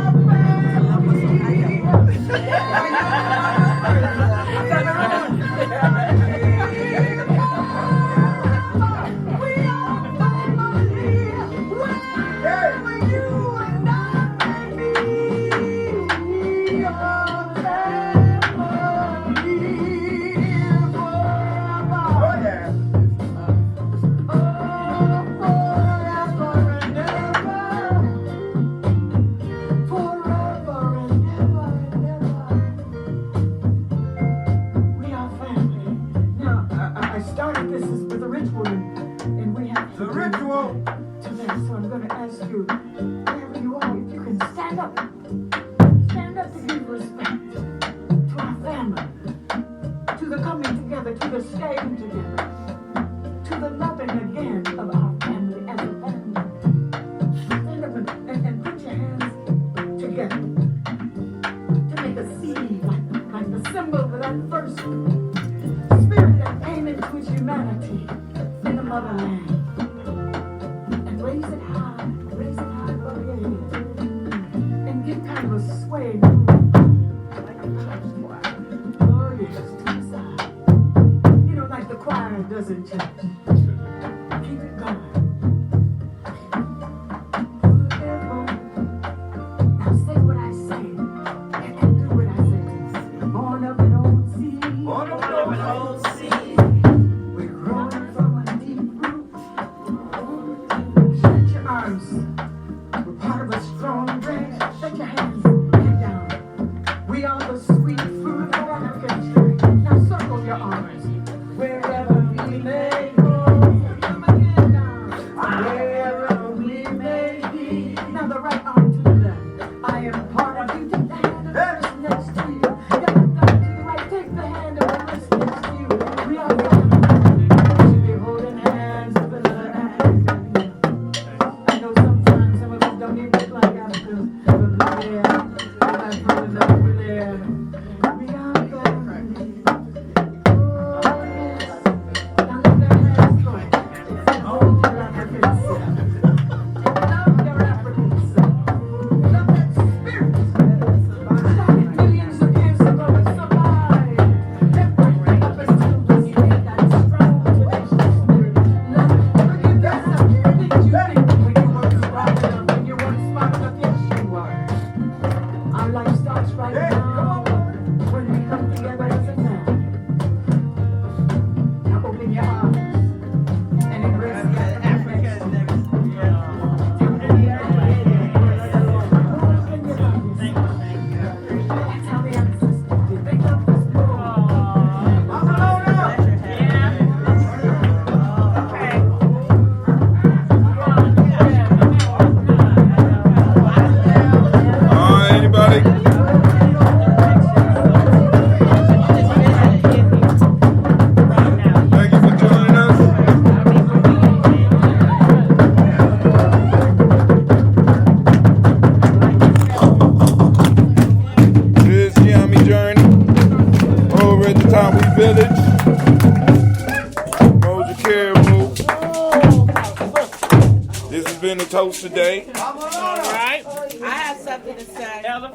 Toast today. All right. I have something to say. Elder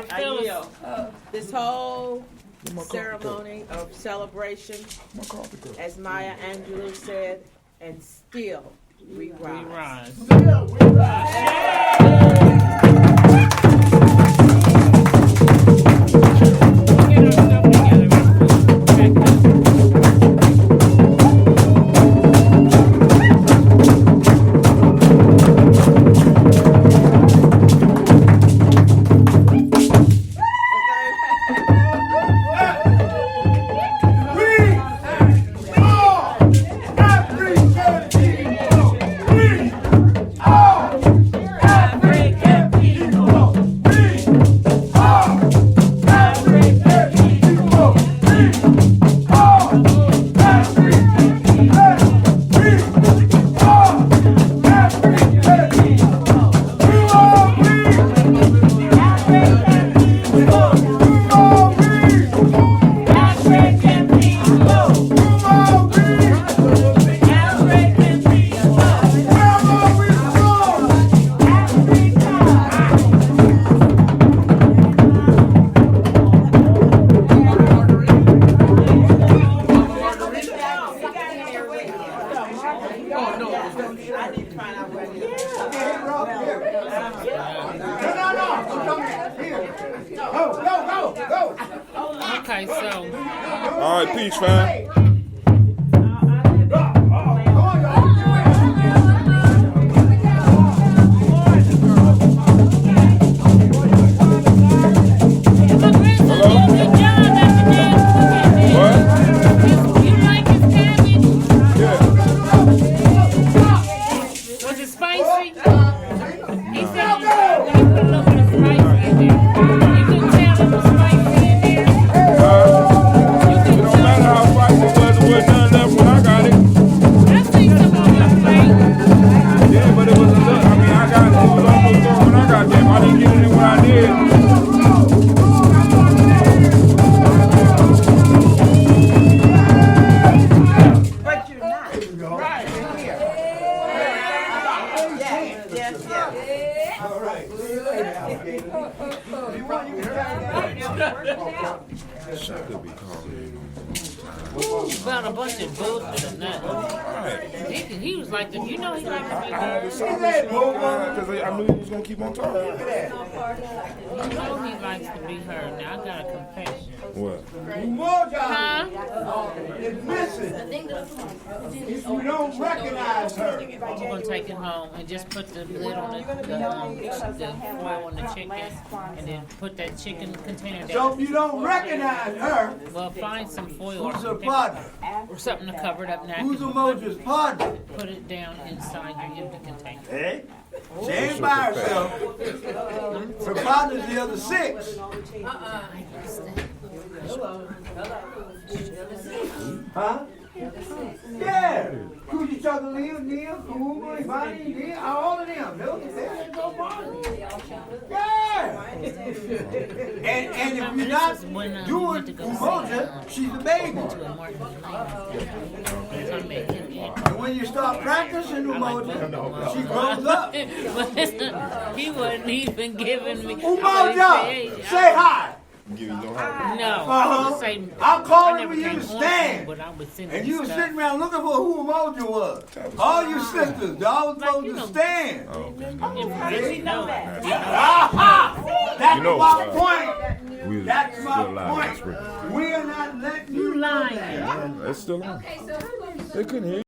Phyllis. This whole ceremony of celebration, as Maya Angelou said, and still we rise. Still we rise. African people, we are All right, peace, fam. Was it spicy? He said he put a little bit of spice in there. You can tell it was spicy in there. It don't matter how spicy it was, there wasn't none left when I got it. I see some on your plate. Yeah, but it was a little. I mean, it was almost gone when I got there. I didn't get it in when I did. But you're not. Right. Yes. All right. About a bunch of bullshit and nothing. He was like, you know, he liked to be I had heard. to stop this because I knew he was gonna keep on talking. You know he likes to be heard. Now I got a confession. What? Umoja Huh? is missing. If you don't recognize her. I'm gonna take it home and just put the lid on the foil on the chicken, and then put that chicken container down. So if you don't recognize her, Well, find some foil who's or her partner? something to cover it up. Now Who's Umoja's partner? put it down inside your empty container. Hey? She ain't by herself. Her partner's the other six. Huh? Yeah. Coochie Chocolate, Neil, Kuma, Imani, Neil, all of them. They're no partner. Yeah. And if you're not doing Umoja, she's a baby. And when you start practicing Umoja, she grows up. He wasn't even giving me. Umoja, say hi. No. I'm calling for you to stand. But I was And you were sitting around looking for who Umoja was. All you sisters, y'all was supposed to stand. That's my point. That's my point. We are not letting you lying. It's still on. They couldn't hear you.